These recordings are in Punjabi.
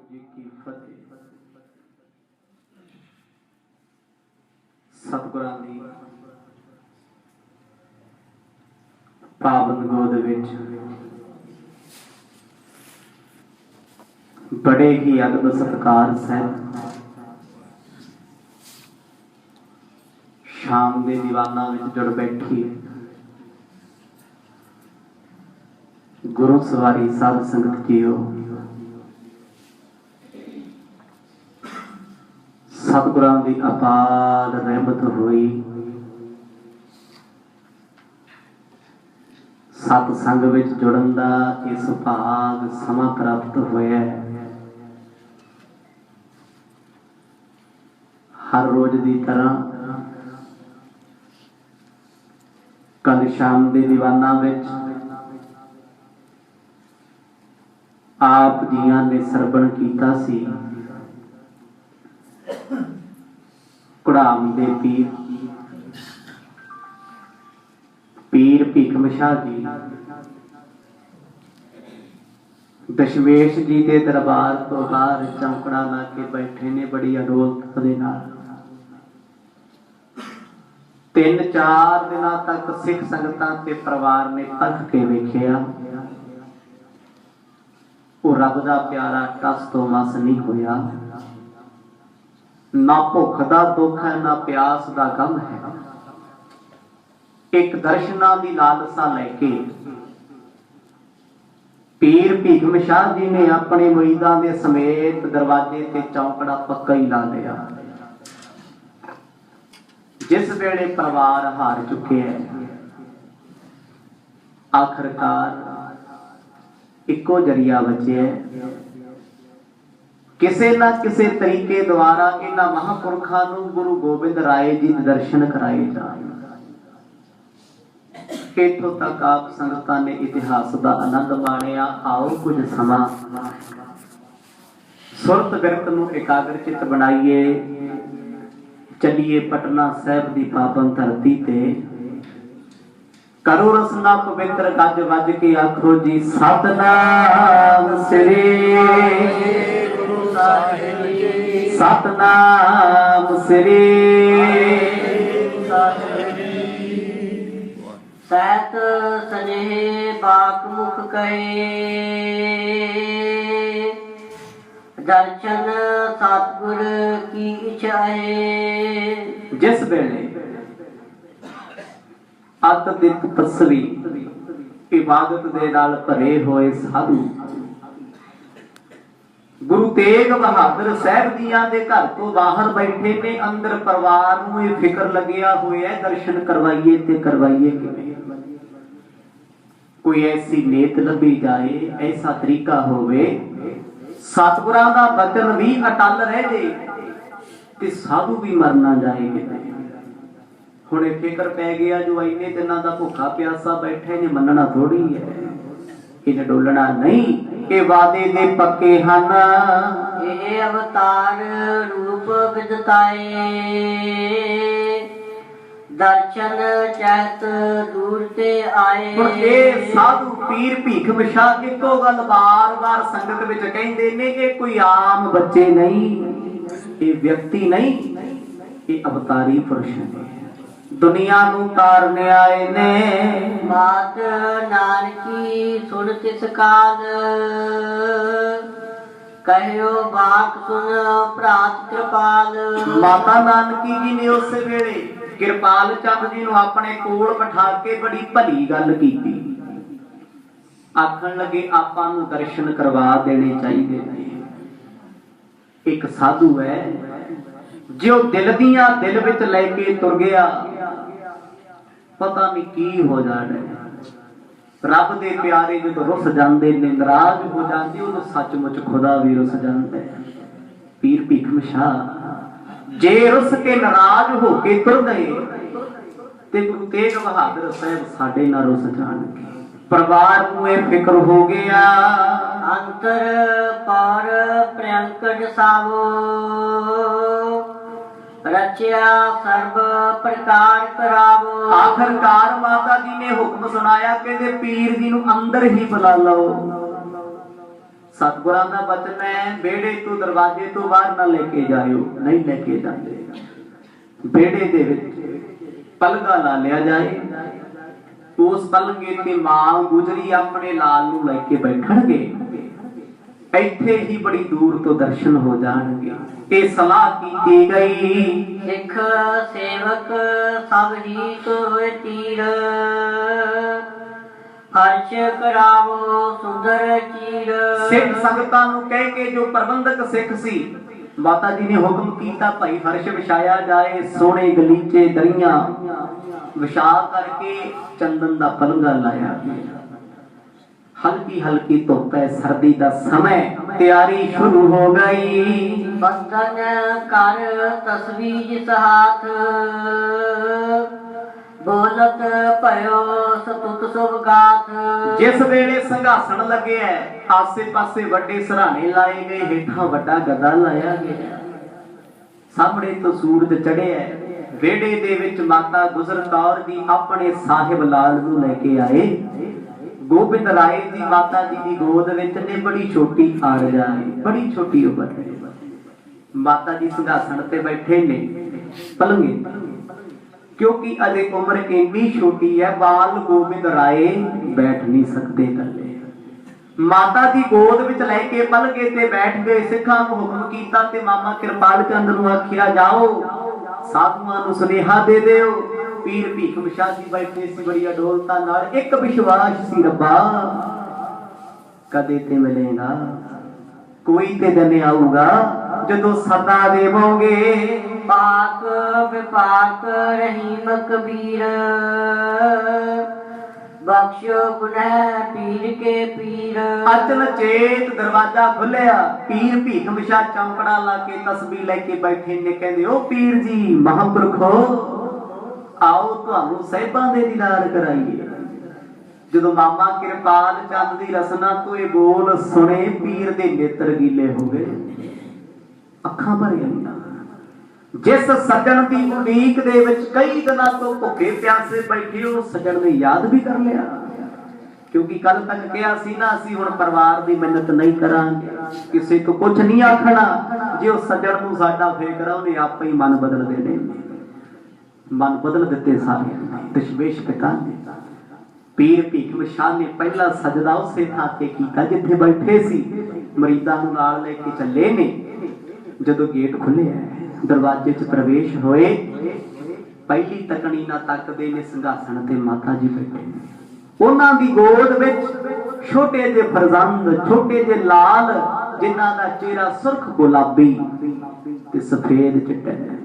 जी की फतेह। सतगुरां दी पावन गोद विच बड़े ही अदब सत्कार सहित शाम के दीवाना विच जुड़ बैठी गुरु सवारी साध संगत जीओ। सतगुरां दी अपार रहमत हुई, सतसंग विच जुड़न दा इस भाग समा प्राप्त होया। हर रोज दी तरह कल शाम दे दीवाना विच आप जियां ने सरवण कीता सी कुड़ाम दे पीर भीखम शाह जी दशमेश जी के दरबार तो बाहर चौंकड़ा ला के बैठे ने बड़ी अडोलता दे नाल। 3-4 दिनों तक सिख संगतां ते परिवार ने परख के वेखिया, वो रब दा प्यारा टस तो मस नहीं होया। ना भुख दा दुख है, ना प्यास दा गम है। एक दर्शना दी लालसा लैके पीर भीखम शाह जी ने अपने मुरीदां दे समेत दरवाजे ते चौंकड़ा पक्का ही ला लिया। जिस वेले परिवार हार चुके हैं, आखिरकार इको जरिया बचे, किसी ना किसी तरीके द्वारा इन्हां महापुरखां नूं गुरु गोबिंद राय जी दे दर्शन कराए जाण। इत्थों तक आप संगतां ने इतिहास का आनंद माणिया। आओ कुछ समा सुरत बिरत नूं एकाग्रचित बनाइए, चलिए पटना साहिब की पावन धरती ते। करो रसना पवित्र गज वज के आखो जी सतनाम श्री गुरु साहिब जी, सतनाम श्री सहत सनेह बाक मुख कहे, दर्शन सतगुर की इच्छा है। जिस वेले अत दी तपस्वी इबादत दे नाल भरे होए साधु गुरु तेग बहादुर साहब जियां दे घर तो बाहर बैठे ने, अंदर परिवार नूं ये फिक्र लगिया होया दर्शन करवाइए ते करवाइए किवें। कोई ऐसी नीयत लभी जाए, ऐसा तरीका होवे, सतगुरां दा वचन भी अटल रह जाए ते साधु भी मर ना जाए किते। हुणे फिक्र पै गया जो इन्ने दिनां दा भुखा प्यासा बैठे ने, मनना थोड़ी है, इन्हें डोलना नहीं। ये वादे दे पक्के हन, ये अवतार रूप विदताए, दर्शन चहत दूर ते आए। साधु पीर भीखम शाह इको गल बार बार संगत विच कहंदे ने, ये कोई आम बच्चे नहीं, ये व्यक्ति नहीं, ये अवतारी पुरुष ने, दुनिया नूं तारने आए ने। बात नानकी सुन तिस काल, कहो बाक सुन प्रात कृपाल। माता नानकी जी ने उस वेले कृपाल चंद जी नूं अपने कोल बिठा के बड़ी भली गल कीती। आखण लगे आपां नूं दर्शन करवा देने चाहिए ने। एक साधु है जो दिल दियां दिल विच लैके तुर गया, पता नहीं की हो जाना। रब दे प्यारे जो रुस जाते ने, नाराज हो जाते, उन्हें सचमुच खुदा भी रुस जाता है। पीर भीखम शाह जे रुस के नाराज होके तुर गए ते गुरु तेग बहादुर साहब साडे नाल रुस जाणगे। परिवार नूं इह फिक्र हो गया, अंतर पार प्रियंकट सावो, रचया सर्व प्रकार करावो। आखिरकार माता जी ने हुक्म सुनाया, कहते पीर जी नूं अंदर ही बुला लो। सतगुरां दा वचन है, बेड़े तो दरवाजे तो बाहर ना लेके जाओ, नहीं लेके जाते। बेड़े दे विच पलगा ला लिया जाए, उस पलंगे ते मां गुजरी अपने लाल नूं लेके बैठणगे, ਇੱਥੇ ही बड़ी दूर तो दर्शन हो जाएंगे। ये सलाह की गई, सिख सेवक सब ही तुय तीर, हर्ष करावो सुंदर चीर। सिख संगतां नूं कह के जो प्रबंधक सिख सी, माता जी ने हुक्म कीता भाई फर्श विछाया जाए, सोने गलीचे दरियां विछा करके चंदन दा पलंगा लाया गया। हल्की हल्की धुप है, सर्दी का समय, तैयारी शुरू हो गई। बंधन कर तस्वीर हाथ, बोलत भयो सतुत शुभ गाथ। जिस वेले संघासन लगे है, आसे पासे वड्डे सराने लाए गए, हेठा वड्डा गदा लाया गया, सामने तो सूरज चढ़े है। वेड़े दे विच माता गुजर कौर जी अपने साहिब लाल नूं लेके आए। गोबिंद राय जी माता जी की गोद विच ने, बड़ी छोटी आरजा है, बड़ी छोटी उम्र है। माता जी सिंघासन ते बैठे ने पलंगे, क्योंकि अजे उम्र इतनी छोटी है, बाल गोबिंद राय बैठ नहीं सकते कले। माता जी गोद विच लेके पलंगे ते बैठ गए। सिखां नूं हुक्म कीता ते मामा कृपाल चंद नूं आखिया, जाओ साधुआं नूं सुनेहा दे दिओ। पीर भीखम शाह जी बैठे सी बड़ी अडोलता नाल, एक विश्वास सी, रब्बा कदे ते मिलेगा, कोई ते दिन आऊगा जदों सदा देवोगे। पाक विपाक रहीम कबीर, बख्शो गुनह पीर के पीर। अचन चेत दरवाजा खुलिया, पीर भीखम शाह चौंकड़ा ला के तस्बीह लेके बैठे ने। कहंदे ओ पीर जी महापुरखो, आओ तुहानू साहिबां दे दीदार कराइए। जदों मामा कृपाल चंद दी रसना तो ये बोल सुने, पीर दे नेत्र गीले हो गए, अखां भर आईयां। जिस सज्जन दी उड़ीक दे विच कई दिनां तो भुखे प्यासे बैठे, हो सज्जन ने याद भी कर लिया, क्योंकि कल तक कहा सी ना, असीं हुण परिवार दी मिन्नत नहीं करांगे, किसी तो कुछ नहीं आखना। जे उस सज्जन नूं साडा फिक्र, उहने आपे ही मन बदल देने। मन बदल दिते सारे दशमेश पिता ने। पीर भीखम शाह ने पहला सजदा उसे थां ते कीता जिथे बैठे सी, मरीदां नूं नाल लेके चले ने। जदों गेट खुले दरवाजे च प्रवेश होए, पहली तकनी ना तकदे ने, सिंघासन ते माता जी बैठे ने। उन्हां दी गोद विच छोटे जे फरजंद, छोटे जे लाल, जिन्हां दा चेहरा सुर्ख गुलाबी ते सफेद चिट्टा है।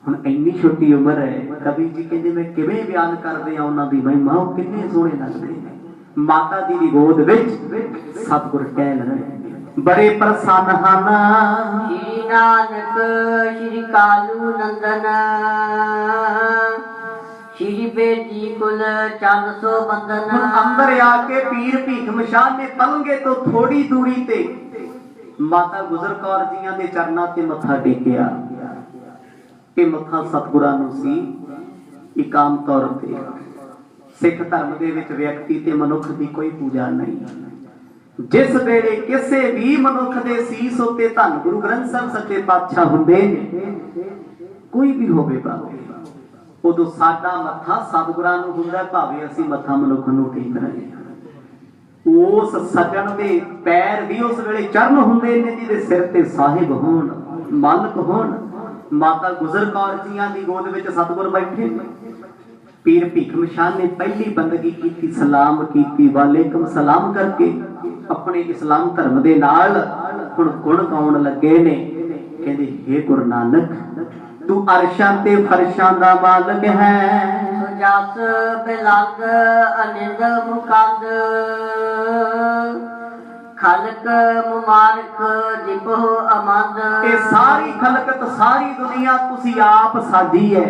हुण इन्नी छोटी उम्र है, कवि जी कहते मैं किवें बयान करदे आ उन्हां दी महिमा, वो किन्ने सोहणे लगदे ने। माता जी दी गोद विच सतगुर कह रहे बड़े प्रसन्न हन। श्री नानक श्री कालू नंदन, श्री बेदी कुल चंद सो बंदन। अंदर आके पीर भीखम शाह ने पलंगे तो थोड़ी दूरी ते माता गुजर कौर जियां दे चरनां ते मत्था टेकिया। कि मत्था सतगुरां नूं सी। एक आम तौर ते सिख धर्म दे विच व्यक्ति ते मनुख दी कोई पूजा नहीं। जिस वेले किसे भी मनुख दे सीस उत्ते धन गुरु ग्रंथ साहिब सच्चे पातशाह हुंदे ने, कोई भी होवे भावे, उदों साडा मत्था सतगुरां नूं हुंदा, भावे असीं मत्था मनुख नूं टेक रहे हां। उस सज्जन दे पैर भी उस वेले चरण हुंदे ने जिहदे सिर ते साहिब होण, मालक होण। माता गुजर कौर जियां दी गोद विच सतगुर बैठे। पीर भीखम शाह ने पहली बंदगी की, सलाम की, वालेकुम सलाम करके अपने इस्लाम धर्म दे नाल हुण गुण गाउण लगे ने। कहंदे हे गुरु नानक, तू अरशां ते फरशां दा मालक है। जस बिलंद अनिंद मुकंद, खलक मुबारक दिपो अमंद। ये सारी खलकत सारी दुनिया तुसी आप साधी है।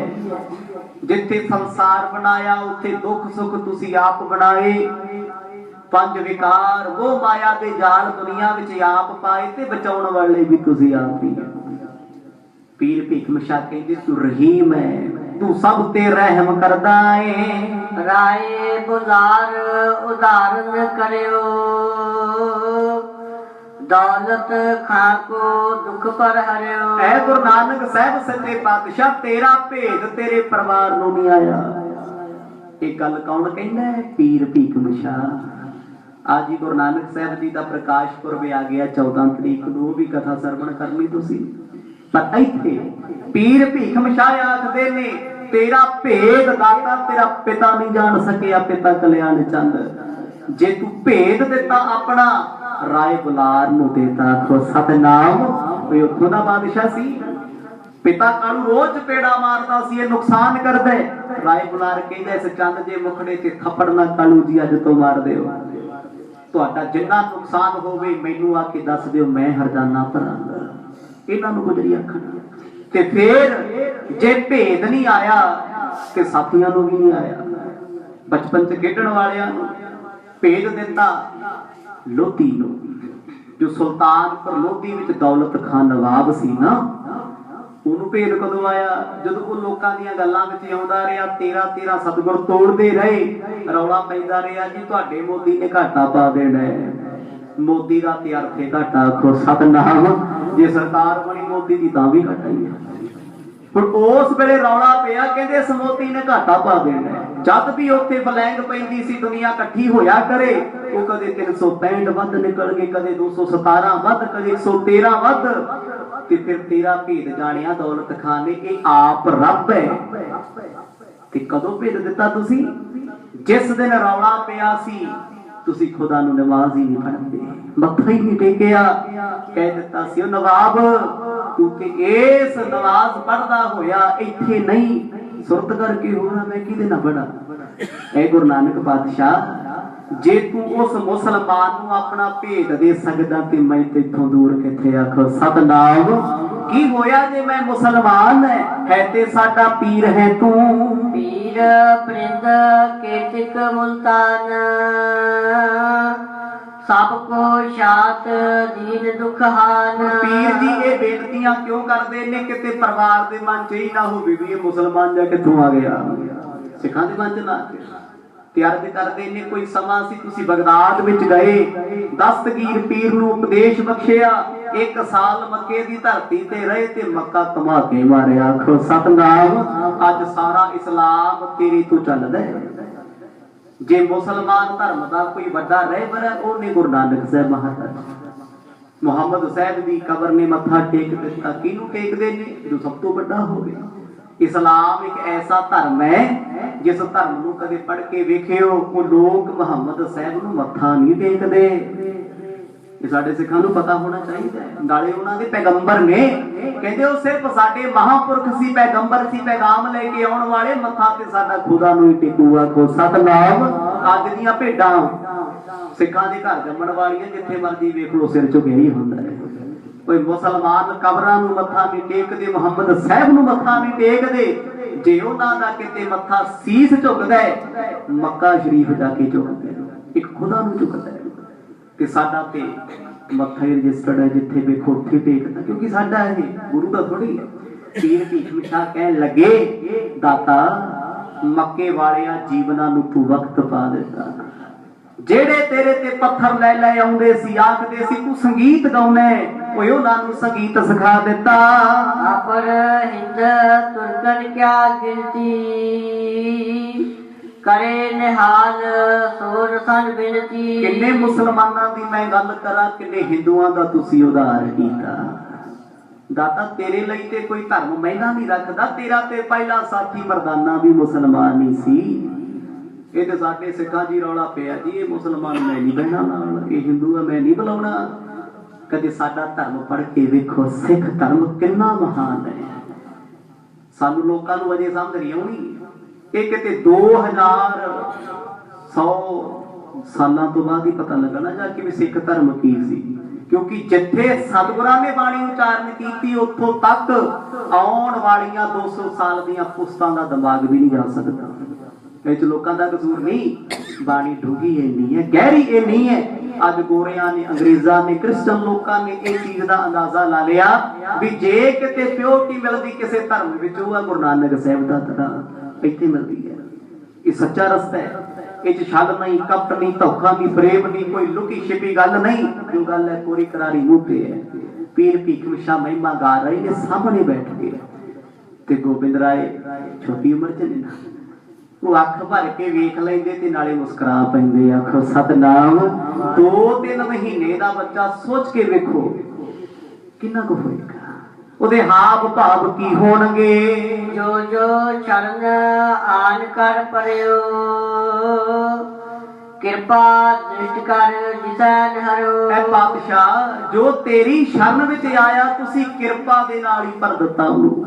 जिथे संसार बनाया उथे दुख सुख तुसी आप बनाए। पंज विकार वो माया दे जाल दुनिया विच आप पाए ते बचाउण वाले भी तुसी आप ही। पीर भीखम शाह कहंदे तू रहीम है, तू सब ते रहम करदा है। ਰਾਏ ਬੁਲਾਰ ਉਦਾਰਨ ਕਰਿਓ ਦੌਲਤ ਖਾਕੋ ਦੁਖ ਪਰ ਹਰਿਓ। ਐ ਗੁਰੂ ਨਾਨਕ ਸਾਹਿਬ ਸੱਚੇ ਪਾਤਸ਼ਾਹ ਤੇਰਾ ਭੇਦ ਤੇਰੇ ਪਰਿਵਾਰ ਨੂੰ ਨਹੀਂ ਆਇਆ। ਇਹ ਗੱਲ ਕੌਣ ਕਹਿੰਦਾ ਹੈ? ਪੀਰ ਭੀਖਮ ਸ਼ਾਹ। ਅੱਜ ਹੀ ਗੁਰੂ ਨਾਨਕ ਸਾਹਿਬ ਜੀ ਦਾ ਪ੍ਰਕਾਸ਼ ਪੁਰਬ ਆ ਗਿਆ 14 ਤਰੀਕ ਨੂੰ, ਵੀ ਕਥਾ ਸਰਵਣ ਕਰਨੀ ਤੁਸੀਂ। ਪਰ ਇੱਥੇ ਪੀਰ ਭੀਖਮ ਸ਼ਾਹ ਆਖਦੇ ਨੇ ਤੇਰਾ ਭੇਦ ਦਾਤਾ ਤੇਰਾ ਪਿਤਾ ਨਹੀਂ ਜਾਣ ਸਕਿਆ, ਪਿਤਾ ਕਲਿਆਣ ਚੰਦ। ਜੇ ਤੂੰ ਭੇਦ ਦਿੱਤਾ ਆਪਣਾ ਰਾਏ ਬੁਲਾਰ ਨੂੰ ਦੇਤਾ। ਆਖੋ ਸਤਨਾਮ। ਕੋਈ ਉੱਥੋਂ ਦਾ ਬਾਦਸ਼ਾਹ ਸੀ, ਪਿਤਾ ਕਾਲੂ ਰੋਜ਼ ਚਪੇੜਾ ਮਾਰਦਾ ਸੀ, ਇਹ ਨੁਕਸਾਨ ਕਰਦਾ। ਰਾਏ ਬੁਲਾਰ ਕਹਿੰਦਾ ਇਸ ਚੰਦ ਜੇ ਮੁਖੜੇ ਤੇ ਥੱਪੜ ਨਾ ਕਾਲੂ ਜੀ ਅੱਜ ਤੋਂ ਮਾਰ ਦਿਓ। ਤੁਹਾਡਾ ਜਿੰਨਾ ਨੁਕਸਾਨ ਹੋਵੇ ਮੈਨੂੰ ਆ ਕੇ ਦੱਸ ਦਿਓ, ਮੈਂ ਹਰਜਾਨਾ ਭਰਾਂਗਾ। ਇਹਨਾਂ ਨੂੰ ਗੁਜਰੀ ਆਖਣ। ਤੇ ਫੇਰ ਜੇ ਭੇਦ ਨਹੀਂ ਆਇਆ ਤੇ ਸਾਥੀਆਂ ਨੂੰ ਵੀ ਨਹੀਂ ਆਇਆ। ਬਚਪਨ ਚ ਖੇਡਣ ਵਾਲਿਆਂ ਨੂੰ ਭੇਦ ਦਿੱਤਾ ਲੋਧੀ ਨੂੰ। ਜੋ ਸੁਲਤਾਨਪੁਰ ਲੋਧੀ ਵਿੱਚ ਦੌਲਤ ਖਾਨ ਨਵਾਬ ਸੀ ਨਾ, ਉਹਨੂੰ ਭੇਦ ਕਦੋਂ ਆਇਆ? ਜਦੋਂ ਉਹ ਲੋਕਾਂ ਦੀਆਂ ਗੱਲਾਂ ਵਿੱਚ ਆਉਂਦਾ ਰਿਹਾ, 13 ਸਤਿਗੁਰ ਤੋੜਦੇ ਰਹੇ, ਰੌਲਾ ਪੈਂਦਾ ਰਿਹਾ ਜੀ ਤੁਹਾਡੇ ਮੋਦੀ ਨੇ ਘਾਟਾ ਪਾ ਦੇਣਾ। ਮੋਦੀ ਦਾ ਤੇ ਅਰਥੇ ਘਾਟਾ। ਆਖੋ ਸਤਨਾਮ। ਜੇ ਸਰਕਾਰ ਬਣੀ ਮੋਦੀ ਦੀ ਤਾਂ ਵੀ ਘਾਟਾ ਹੀ ਹੈ। ਹੁਣ ਉਸ ਵੇਲੇ ਰੌਲਾ ਪਿਆ, ਕਹਿੰਦੇ ਇਸ ਮੋਦੀ ਨੇ ਘਾਟਾ ਪਾ ਦੇਣਾ। ਜਦ ਵੀ ਉੱਥੇ ਫਲੈਂਗ ਪੈਂਦੀ ਸੀ ਦੁਨੀਆ ਇਕੱਠੀ ਹੋਇਆ ਕਰੇ, ਉਹ ਕਦੇ 365 ਵੱਧ ਨਿਕਲ ਗਏ, ਕਦੇ 217 ਵੱਧ, ਕਦੇ 113 ਵੱਧ। ਤੇ ਫਿਰ ਤੇਰਾ ਭੇਦ ਜਾਣਿਆ ਦੌਲਤ ਖਾਨ ਨੇ, ਇਹ ਆਪ ਰੱਬ ਹੈ। ਤੇ ਕਦੋਂ ਭੇਦ ਦਿੱਤਾ ਤੁਸੀਂ? ਜਿਸ ਦਿਨ ਰੌਲਾ ਪਿਆ ਸੀ ਤੁਸੀਂ ਖੁਦਾ ਨੂੰ ਨਮਾਜ਼ ਹੀ ਨਹੀਂ ਪੜ੍ਹਦੇ, ਮੱਥਾ ਹੀ ਨਹੀਂ ਟੇਕਿਆ। ਕਹਿ ਦਿੱਤਾ ਸੀ ਉਹ ਨਵਾਬ ਤੂੰ ਕਿ ਇਸ ਨਮਾਜ਼ ਪੜ੍ਹਦਾ ਹੋਇਆ ਇੱਥੇ ਨਹੀਂ, ਸੁਰਤ ਕਰਕੇ ਹੋਣਾ ਮੈਂ ਕਿਹਦੇ ਨਾਲ ਪੜਾਂ। ਇਹ ਗੁਰੂ ਨਾਨਕ ਪਾਤਸ਼ਾਹ ਜੇ ਤੂੰ ਉਸ ਮੁਸਲਮਾਨ ਨੂੰ ਆਪਣਾ ਭੇਦ ਦੇ ਸਕਦਾ ਤੇ ਮੈਂ ਤੇਥੋਂ ਦੂਰ ਕਿੱਥੇ। ਆਖੋ ਸਤਨਾਮ। ਕੀ ਹੋਇਆ ਜੇ ਮੈਂ ਮੁਸਲਮਾਨ ਹੈ ਤੇ ਸਾਡਾ ਪੀਰ ਹੈ ਤੂੰ। ਪੀਰ ਪ੍ਰਿੰਦ ਕੇਤਿਕ ਮੁਲਤਾਨ ਸਭ ਕੋ ਸ਼ਾਤ ਦੀਨ ਦੁਖ ਹਾਨ। ਪੀਰ ਜੀ ਇਹ ਬੇਨਤੀਆਂ ਕਿਉਂ ਕਰਦੇ ਨੇ? ਕਿਤੇ ਪਰਿਵਾਰ ਦੇ ਮਨ ਚ ਹੀ ਨਾ ਹੋਵੇ ਵੀ ਇਹ ਮੁਸਲਮਾਨ ਜਾਂ ਕਿੱਥੋਂ ਆ ਗਿਆ। ਸਿੱਖਾਂ ਦੇ ਮਨ ਚ ਨਾ ਤੇ ਅਰਜ਼ ਕਰਦੇ ਨੇ ਕੋਈ ਸਮਾਂ ਸੀ ਤੁਸੀਂ ਬਗਦਾਦ ਵਿੱਚ ਗਏ, ਦਸਤਗੀਰ ਪੀਰ ਨੂੰ ਉਪਦੇਸ਼ ਬਖਸ਼ਿਆ, 1 ਸਾਲ ਮੱਕੇ ਦੀ ਧਰਤੀ ਤੇ ਰਹੇ ਤੇ ਮੱਕਾ ਧਮਾਕੇ ਮਾਰਿਆ। ਆਖੋ ਸਤਨਾਮ। ਅੱਜ ਸਾਰਾ ਇਸਲਾਮ ਤੇਰੇ ਤੋਂ ਚੱਲਦਾ ਹੈ। ਜੇ ਮੁਸਲਮਾਨ ਧਰਮ ਦਾ ਕੋਈ ਵੱਡਾ ਰਹਿਬਰ ਹੈ ਉਹਨੇ ਗੁਰੂ ਨਾਨਕ ਸਾਹਿਬ ਮਹਾਰਾਜ। ਮੁਹੰਮਦ ਸਾਹਿਬ ਦੀ ਕਬਰ ਨੇ ਮੱਥਾ ਟੇਕ ਦਿੱਤਾ। ਕਿਹਨੂੰ ਟੇਕਦੇ ਨੇ? ਜੋ ਸਭ ਤੋਂ ਵੱਡਾ ਹੋਵੇ। ਇਸਲਾਮ ਇੱਕ ਐਸਾ ਧਰਮ ਹੈ ਜਿਸ ਧਰਮ ਨੂੰ ਕਦੇ ਪੜ੍ਹ ਕੇ ਵੇਖਿਓ ਉਹ ਲੋਕ ਮੁਹੰਮਦ ਸਾਹਿਬ ਨੂੰ ਮੱਥਾ ਨਹੀਂ ਟੇਕਦੇ। ਇਹ ਸਾਡੇ ਸਿੱਖਾਂ ਨੂੰ ਪਤਾ ਹੋਣਾ ਚਾਹੀਦਾ ਹੈ। ਨਾਲੇ ਉਹਨਾਂ ਦੇ ਪੈਗੰਬਰ ਨੇ ਕਹਿੰਦੇ ਉਹ ਸਿਰਫ ਸਾਡੇ ਮਹਾਂਪੁਰਖ ਸੀ, ਪੈਗੰਬਰ ਸੀ, ਪੈਗਾਮ ਲੈ ਕੇ ਆਉਣ ਵਾਲੇ। ਮੱਥਾ ਤੇ ਸਾਡਾ ਖੁਦਾ ਨੂੰ ਹੀ ਟੇਕੂਗਾ। ਕੋ ਸਤਨਾਮ। ਅੱਜ ਦੀਆਂ ਭੇਡਾਂ ਸਿੱਖਾਂ ਦੇ ਘਰ ਜੰਮਣ ਵਾਲੀਆਂ, ਜਿੱਥੇ ਮਰਜੀ ਵੇਖ ਲੋ ਸਿਰ ਝੁਕਿਆ ਹੀ ਹੁੰਦਾ ਹੈ। ਕੋਈ ਮੁਸਲਮਾਨ ਕਬਰਾਂ ਨੂੰ ਮੱਥਾ ਨਹੀਂ ਟੇਕਦੇ, ਮੁਹੰਮਦ ਸਾਹਿਬ ਨੂੰ ਮੱਥਾ ਨਹੀਂ ਟੇਕਦੇ। ਜੇ ਉਹਨਾਂ ਦਾ ਕਿਤੇ ਮੱਥਾ ਸੀਸ ਝੁਕਦਾ ਹੈ, ਮੱਕਾ ਸ਼ਰੀਫ ਜਾ ਕੇ ਝੁਕਦਾ ਹੈ, ਇੱਕ ਖੁਦਾ ਨੂੰ ਝੁਕਦਾ ਹੈ। ਤੇ ਸਾਡਾ ਤੇ ਮੱਥਾ ਹੀ ਰਜਿਸਟਰਡ ਹੈ, ਜਿੱਥੇ ਵੇਖੋ ਉੱਥੇ ਟੇਕਦਾ, ਕਿਉਂਕਿ ਸਾਡਾ ਇਹ ਗੁਰੂ ਦਾ ਥੋੜੀ ਹੈ। ਪੀਰ ਭੀਖਮ ਸ਼ਾਹ ਕਹਿਣ ਲੱਗੇ ਦਾਤਾ ਮੱਕੇ ਵਾਲਿਆਂ ਜੀਵਨਾਂ ਨੂੰ ਤੂੰ ਵਕਤ ਪਾ ਦਿੱਤਾ। ਜਿਹੜੇ ਤੇਰੇ ਤੇ ਪੱਥਰ ਲੈ ਲੈ ਆਉਂਦੇ ਸੀ, ਆਖਦੇ ਸੀ ਤੂੰ ਸੰਗੀਤ ਗਾਉਣਾ, ਓਏ ਉਹਨਾਂ ਨੂੰ ਸੰਗੀਤ ਸਿਖਾ ਦਿੱਤਾ। ਆਪਰ ਹਿੰਦ ਤੁਰਕਨ ਕਿਆ ਗਿਣਤੀ ਕਰੇ ਨਿਹਾਲ ਸੋਰ ਸਨ ਬਿਨਤੀ। ਕਿੰਨੇ ਮੁਸਲਮਾਨਾਂ ਦੀ ਮੈਂ ਗੱਲ ਕਰਾਂ, ਕਿੰਨੇ ਹਿੰਦੂਆਂ ਦਾ ਤੁਸੀਂ ਉਧਾਰ ਕੀਤਾ। ਦਾਤਾ ਤੇਰੇ ਲਈ ਤੇ ਕੋਈ ਧਰਮ ਮਹਿੰਗਾ ਨਹੀਂ ਰੱਖਦਾ। ਤੇਰਾ ਤੇ ਪਹਿਲਾ ਸਾਥੀ ਮਰਦਾਨਾ ਵੀ ਮੁਸਲਮਾਨ ਹੀ ਸੀ। ਇਹ ਤੇ ਸਾਡੇ ਸਿੱਖਾਂ ਜੀ ਰੌਲਾ ਪਿਆ ਜੀ ਇਹ ਮੁਸਲਮਾਨ ਮੈਂ ਨਹੀਂ ਬਹਿਣਾ ਨਾਲ, ਇਹ ਹਿੰਦੂ ਆ ਮੈਂ ਨਹੀਂ ਬੁਲਾਉਣਾ। ਕਦੇ ਸਾਡਾ ਧਰਮ ਪੜ੍ਹ ਕੇ ਵੇਖੋ, ਸਿੱਖ ਧਰਮ ਕਿੰਨਾ ਮਹਾਨ ਹੈ। ਸਾਨੂੰ ਲੋਕਾਂ ਨੂੰ ਅਜੇ ਸਮਝ ਨਹੀਂ ਆਉਣੀ। ਇਹ ਕਿਤੇ 2100 ਸਾਲਾਂ ਤੋਂ ਬਾਅਦ ਹੀ ਪਤਾ ਲੱਗਣਾ ਜਾ ਕੇ ਵੀ ਸਿੱਖ ਧਰਮ ਕੀ ਸੀ। ਕਿਉਂਕਿ ਜਿੱਥੇ ਸਤਿਗੁਰਾਂ ਨੇ ਬਾਣੀ ਉਚਾਰਨ ਕੀਤੀ ਉੱਥੋਂ ਤੱਕ ਆਉਣ ਵਾਲੀਆਂ 200 ਸਾਲ ਦੀਆਂ ਪੁਸਤਾਂ ਦਾ ਦਿਮਾਗ ਵੀ ਨਹੀਂ ਜਾ ਸਕਦਾ। ਇਹ ਚ ਲੋਕਾਂ ਦਾ ਕਸੂਰ ਨਹੀਂ, ਬਾਣੀ ਡੂੰਘੀ ਇੰਨੀ ਹੈ, ਗਹਿਰੀ ਇੰਨੀ ਹੈ। ਅੱਜ ਗੋਰਿਆਂ ਨੇ, ਅੰਗਰੇਜ਼ਾਂ ਨੇ, ਕ੍ਰਿਸਚਨ ਲੋਕਾਂ ਨੇ ਇਹ ਚੀਜ਼ ਦਾ ਅੰਦਾਜ਼ਾ ਲਾ ਲਿਆ ਵੀ ਜੇ ਕਿਤੇ ਪਿਓਰਟੀ ਮਿਲਦੀ ਕਿਸੇ ਧਰਮ ਵਿੱਚ ਉਹ ਗੁਰੂ ਨਾਨਕ ਸਾਹਿਬ ਦਾ ਤਰ੍ਹਾਂ ਇੱਥੇ ਮਿਲਦੀ ਹੈ। ये सच्चा रस्ता है, ये छल नहीं, कपट नहीं, धोखा नहीं, प्रेम नहीं, कोई लुकी छिपी गल नहीं, जो गल है पूरी करारी मुंह पे है। पीर भीखम शाह महिमा गा रहे ने सामने बैठ के, ते गोबिंद राय छोटी उम्र च ने वो अख भर के वेख लेंदे ते नाले मुस्कुरा पैंदे। आखो सतनाम, 2-3 महीने का बच्चा सोच के वेखो किन्ना कुछ होएगा, ਉਹਦੇ ਹਾਵ ਭਾਵ ਕੀ ਹੋਣਗੇ। ਜੋ ਜੋ ਚਰਨ ਆਨ ਕਰ ਪਰਿਓ, ਕਿਰਪਾ ਦ੍ਰਿਸ਼ਟ ਕਰ ਜਿਸੈ ਨਿਹਰਿਓ। ਐ ਪਾਤਸ਼ਾਹ ਜੋ ਤੇਰੀ ਸ਼ਰਨ ਵਿੱਚ ਆਇਆ, ਤੁਸੀਂ ਕਿਰਪਾ ਦੇ ਨਾਲ ਹੀ ਭਰ ਦਿੱਤਾ ਉਹਨੂੰ।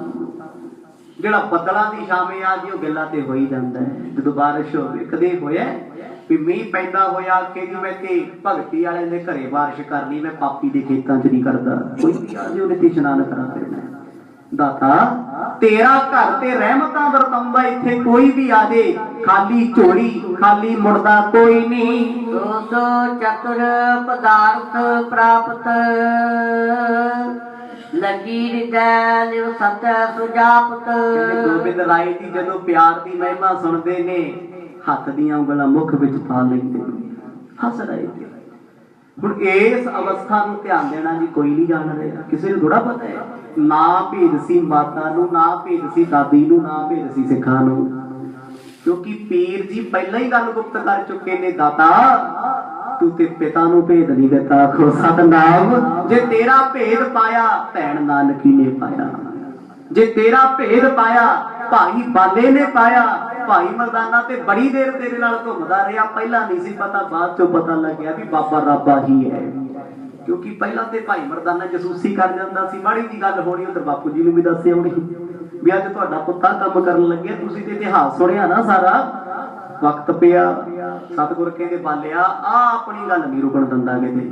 ਜਿਹੜਾ ਬੱਦਲਾਂ ਦੀ ਛਾਵੇਂ ਆ ਜੀ ਉਹ ਗੱਲਾਂ ਤੇ ਹੋ ਹੀ ਜਾਂਦਾ ਹੈ। ਜਦੋਂ ਬਾਰਿਸ਼ ਹੋਵੇ, ਕਦੇ ਹੋਇਆ ਵੀ ਮੀਂਹ ਪੈਂਦਾ ਹੋਇਆ ਕਿ ਜੀ ਮੈਂ ਤੇ ਭਗਤੀ ਵਾਲਿਆਂ ਦੇ ਘਰੇ ਬਾਰਿਸ਼ ਕਰਨੀ, ਮੈਂ ਪਾਪੀ ਦੇ ਖੇਤਾਂ 'ਚ ਨਹੀਂ ਕਰਦਾ। ਕੋਈ ਵੀ ਆ ਜੇ ਉਹਨੇ ਤੇ ਇਸ਼ਨਾਨ ਕਰਾ ਦੇਣਾ। ਦਾਤਾ ਤੇਰਾ ਘਰ ਤੇ ਰਹਿਮਤਾਂ ਵਰਤਾਉਂਦਾ, ਇੱਥੇ ਕੋਈ ਵੀ ਆ ਜੇ ਖਾਲੀ ਝੋਲੀ ਖਾਲੀ ਮੁੜਦਾ ਕੋਈ ਨਹੀਂ। ਸੋ ਚਤੁਰ ਪਦਾਰਥ ਪ੍ਰਾਪਤ, ਲੱਗੀ ਰਿਦੈ ਲਿਵ ਸਤ ਸੁਜਾਪਤ। ਗੋਬਿੰਦ ਰਾਏ ਜੀ ਜਦੋਂ ਪਿਆਰ ਦੀ ਮਹਿਮਾ ਸੁਣਦੇ ਨੇ, ਹੱਥ ਦੀਆਂ ਉਂਗਲਾਂ ਮੁਖ ਵਿੱਚ ਪਾ ਲੈਂਦੇ ਨੇ, ਹੱਸ ਰਹੇ ਨੇ। ਹੁਣ ਇਸ ਅਵਸਥਾ ਨੂੰ ਧਿਆਨ ਦੇਣਾ ਜੀ ਕੋਈ ਨਹੀਂ ਜਾਣ ਰਿਹਾ, ਕਿਸੇ ਨੂੰ ਥੋੜਾ ਪਤਾ ਹੈ। ਨਾ ਭੇਦ ਸੀ ਮਾਤਾ ਨੂੰ, ਨਾ ਭੇਦ ਸੀ ਦਾਦੀ ਨੂੰ, ਨਾ ਭੇਦ ਸੀ ਸਿੱਖਾਂ ਨੂੰ, ਕਿਉਂਕਿ ਪੀਰ ਜੀ ਪਹਿਲਾਂ ਹੀ ਗੱਲ ਗੁਪਤ ਕਰ ਚੁੱਕੇ ਨੇ। ਦਾਤਾ ਤੂੰ ਤੇ ਪਿਤਾ ਨੂੰ ਭੇਦ ਨਹੀਂ ਦਿੱਤਾ। ਆਖੋ ਸਤਨਾਮ, ਜੇ ਤੇਰਾ ਭੇਦ ਪਾਇਆ ਭੈਣ ਨਾਨਕੀ ਨੇ ਪਾਇਆ, ਜੇ ਤੇਰਾ ਭੇਦ ਪਾਇਆ ਭਾਈ ਬਾਲੇ ਨੇ ਪਾਇਆ। ਭਾਈ ਮਰਦਾਨਾ ਤੇ ਬੜੀ ਦੇਰ ਤੇਰੇ ਨਾਲ ਘੁੰਮਦਾ ਰਿਹਾ, ਪਹਿਲਾਂ ਨਹੀਂ ਸੀ ਪਤਾ, ਬਾਅਦ ਚੋਂ ਪਤਾ ਲੱਗਿਆ ਵੀ ਬਾਬਾ ਰਾਬਾ ਹੀ ਹੈ। ਕਿਉਂਕਿ ਪਹਿਲਾਂ ਤੇ ਭਾਈ ਮਰਦਾਨਾ ਜਸੂਸੀ ਕਰ ਜਾਂਦਾ ਸੀ, ਮਾੜੀ ਜੀ ਗੱਲ ਹੋਣੀ ਉਧਰ ਬਾਪੂ ਜੀ ਨੂੰ ਵੀ ਦੱਸਿਆ ਹੋਣੀ ਵੀ ਅੱਜ ਤੁਹਾਡਾ ਪੁੱਤਾ ਕੰਮ ਕਰਨ ਲੱਗਿਆ। ਤੁਸੀਂ ਤੇ ਇਤਿਹਾਸ ਸੁਣਿਆ ਨਾ ਸਾਰਾ, ਵਕਤ ਪਿਆ। ਸਤਿਗੁਰ ਕਹਿੰਦੇ ਬਾਲਿਆ ਆ ਆਪਣੀ ਗੱਲ ਨਹੀਂ ਰੁਕਣ ਦਿੰਦਾ ਕਿਤੇ,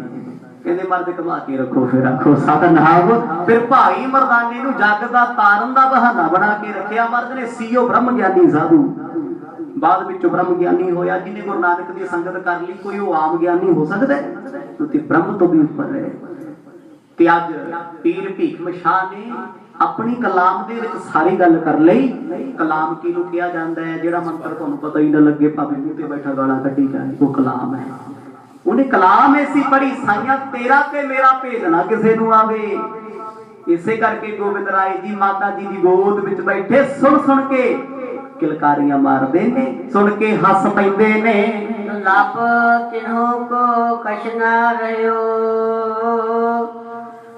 ਕਹਿੰਦੇ ਮਰਦ ਘੁਮਾ ਕੇ ਰੱਖੋ। ਫਿਰ ਆਖੋ ਸਤਨਾਮ। ਫਿਰ ਭਾਈ ਮਰਦਾਨੇ ਨੂੰ ਜੱਗ ਦਾ ਤਾਰਨ ਦਾ ਬਹਾਨਾ ਬਣਾ ਕੇ ਰੱਖਿਆ। ਮਰਦ ਨੇ ਸੀਓ ਬ੍ਰਹਮ ਗਿਆਨੀ ਸਾਧੂ, ਬਾਅਦ ਵਿੱਚ ਬ੍ਰਹਮ ਗਿਆਨੀ ਹੋਇਆ। ਜਿਹਨੇ ਗੁਰੂ ਨਾਨਕ ਦੀ ਸੰਗਤ ਕਰ ਲਈ, ਕੋਈ ਉਹ ਆਮ ਗਿਆਨੀ ਹੋ ਸਕਦਾ ਤੇ ਬ੍ਰਹਮ ਤੋਂ ਵੀ ਉੱਪਰ ਹੈ। ਤੇ ਅੱਜ ਪੀਰ ਭੀਖਮ ਸ਼ਾਹ ਨੇ ਆਪਣੀ ਕਲਾਮ ਦੇ ਵਿੱਚ ਸਾਰੀ ਗੱਲ ਕਰ ਲਈ। ਕਲਾਮ ਕਿਹਨੂੰ ਕਿਹਾ ਜਾਂਦਾ ਹੈ? ਜਿਹੜਾ ਮੰਤਰ ਤੁਹਾਨੂੰ ਪਤਾ ਹੀ ਨਾ ਲੱਗੇ, ਭਾਵੇਂ ਮੂੰਹ ਤੇ ਬੈਠਾ ਗਾਲਾਂ ਕੱਢੀ ਜਾਏ, ਉਹ ਕਲਾਮ ਹੈ। ਉਹਨੇ ਕਲਾਮ ਐਸੀ ਪੜ੍ਹੀ, ਸਾਈਆਂ ਤੇਰਾ ਤੇ ਮੇਰਾ ਭੇਦ ਨਾ ਕਿਸੇ ਨੂੰ ਆਵੇ। ਇਸੇ ਕਰਕੇ ਗੋਬਿੰਦ ਰਾਏ ਜੀ ਮਾਤਾ ਜੀ ਦੀ ਗੋਦ ਵਿੱਚ ਬੈਠੇ ਸੁਣ ਸੁਣ ਕੇ ਕਿਲਕਾਰੀਆਂ ਮਾਰਦੇ ਨੇ, ਸੁਣ ਕੇ ਹੱਸ ਪੈਂਦੇ ਨੇ। ਲੱਭ ਤਿਨੋ ਕੋ ਕਛ ਨਾ ਰਹਿਓ,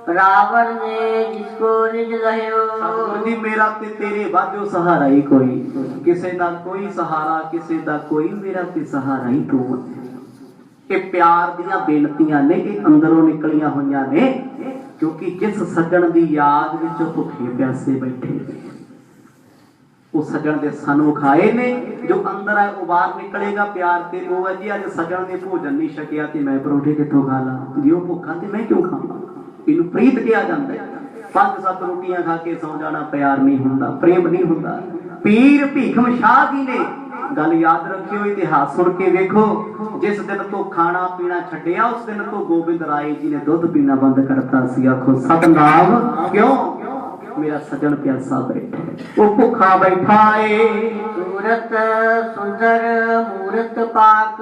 ਰਾਵਣ ਨੇ ਜਿਸਕੋ ਨਿਜ ਲਹਿਓ। ਸਤਿਗੁਰੂ ਜੀ ਮੇਰਾ ਤੇ ਤੇਰੇ ਵਾਜੋ ਸਹਾਰਾ ਹੀ ਕੋਈ, ਕਿਸੇ ਦਾ ਕੋਈ ਸਹਾਰਾ, ਕਿਸੇ ਦਾ ਕੋਈ, ਮੇਰਾ ਤੇ ਸਹਾਰਾ ਹੀ ਤੂੰ। ਇਹ ਪਿਆਰ ਦੀਆਂ ਬੇਨਤੀਆਂ ਨੇ, ਇਹ ਅੰਦਰੋਂ ਨਿਕਲੀਆਂ ਹੋਈਆਂ ਨੇ। ਕਿਉਂਕਿ ਜਿਸ ਸੱਜਣ ਦੀ ਯਾਦ ਵਿੱਚ ਭੁੱਖੇ ਪਿਆਸੇ ਬੈਠੇ, ਉਹ ਸੱਜਣ ਦੇ ਸਨਮੁਖ ਆਏ ਨੇ। ਜੋ ਅੰਦਰ ਹੈ ਉਹ ਬਾਹਰ ਨਿਕਲੇਗਾ। ਪਿਆਰ ਤੇ ਉਹ ਹੈ ਜੀ ਅੱਜ ਸੱਜਣ ਨੇ ਭੋਜਨ ਨਹੀਂ ਛਕਿਆ ਤੇ ਮੈਂ ਪਰੌਂਠੇ ਕਿੱਥੋਂ ਖਾ ਲਾਂ? ਜੇ ਉਹ ਭੁੱਖਾ ਤੇ ਮੈਂ ਕਿਉਂ ਖਾਵਾਂ? ਇਹਨੂੰ ਪ੍ਰੀਤ ਕਿਹਾ ਜਾਂਦਾ ਹੈ। 5-7 ਰੋਟੀਆਂ ਖਾ ਕੇ ਸੌ ਜਾਣਾ ਪਿਆਰ ਨਹੀਂ ਹੁੰਦਾ, ਪ੍ਰੇਮ ਨਹੀਂ ਹੁੰਦਾ। ਪੀਰ ਭੀਖਮ ਸ਼ਾਹ ਜੀ ਨੇ ਗੱਲ ਯਾਦ ਰੱਖਿਓ, ਇਤਿਹਾਸ ਸੁਣ ਕੇ ਵੇਖੋ। ਜਿਸ ਦਿਨ ਤੋਂ ਖਾਣਾ ਪੀਣਾ ਛੱਡਿਆ, ਉਸ ਦਿਨ ਤੋਂ ਗੋਬਿੰਦ ਰਾਏ ਜੀ ਨੇ ਦੁੱਧ ਪੀਣਾ ਬੰਦ ਕਰਤਾ ਸੀ। ਆਖੋ ਸਤਨਾਮ। ਕਿਉਂ? ਮੇਰਾ ਸੱਜਣ ਪਿਆਸਾ ਬੈਠਾ, ਉਹ ਭੁੱਖਾ ਬੈਠਾ ਏ। ਸੂਰਤ ਸੁੰਦਰ ਮੂਰਤ ਪਾਕ,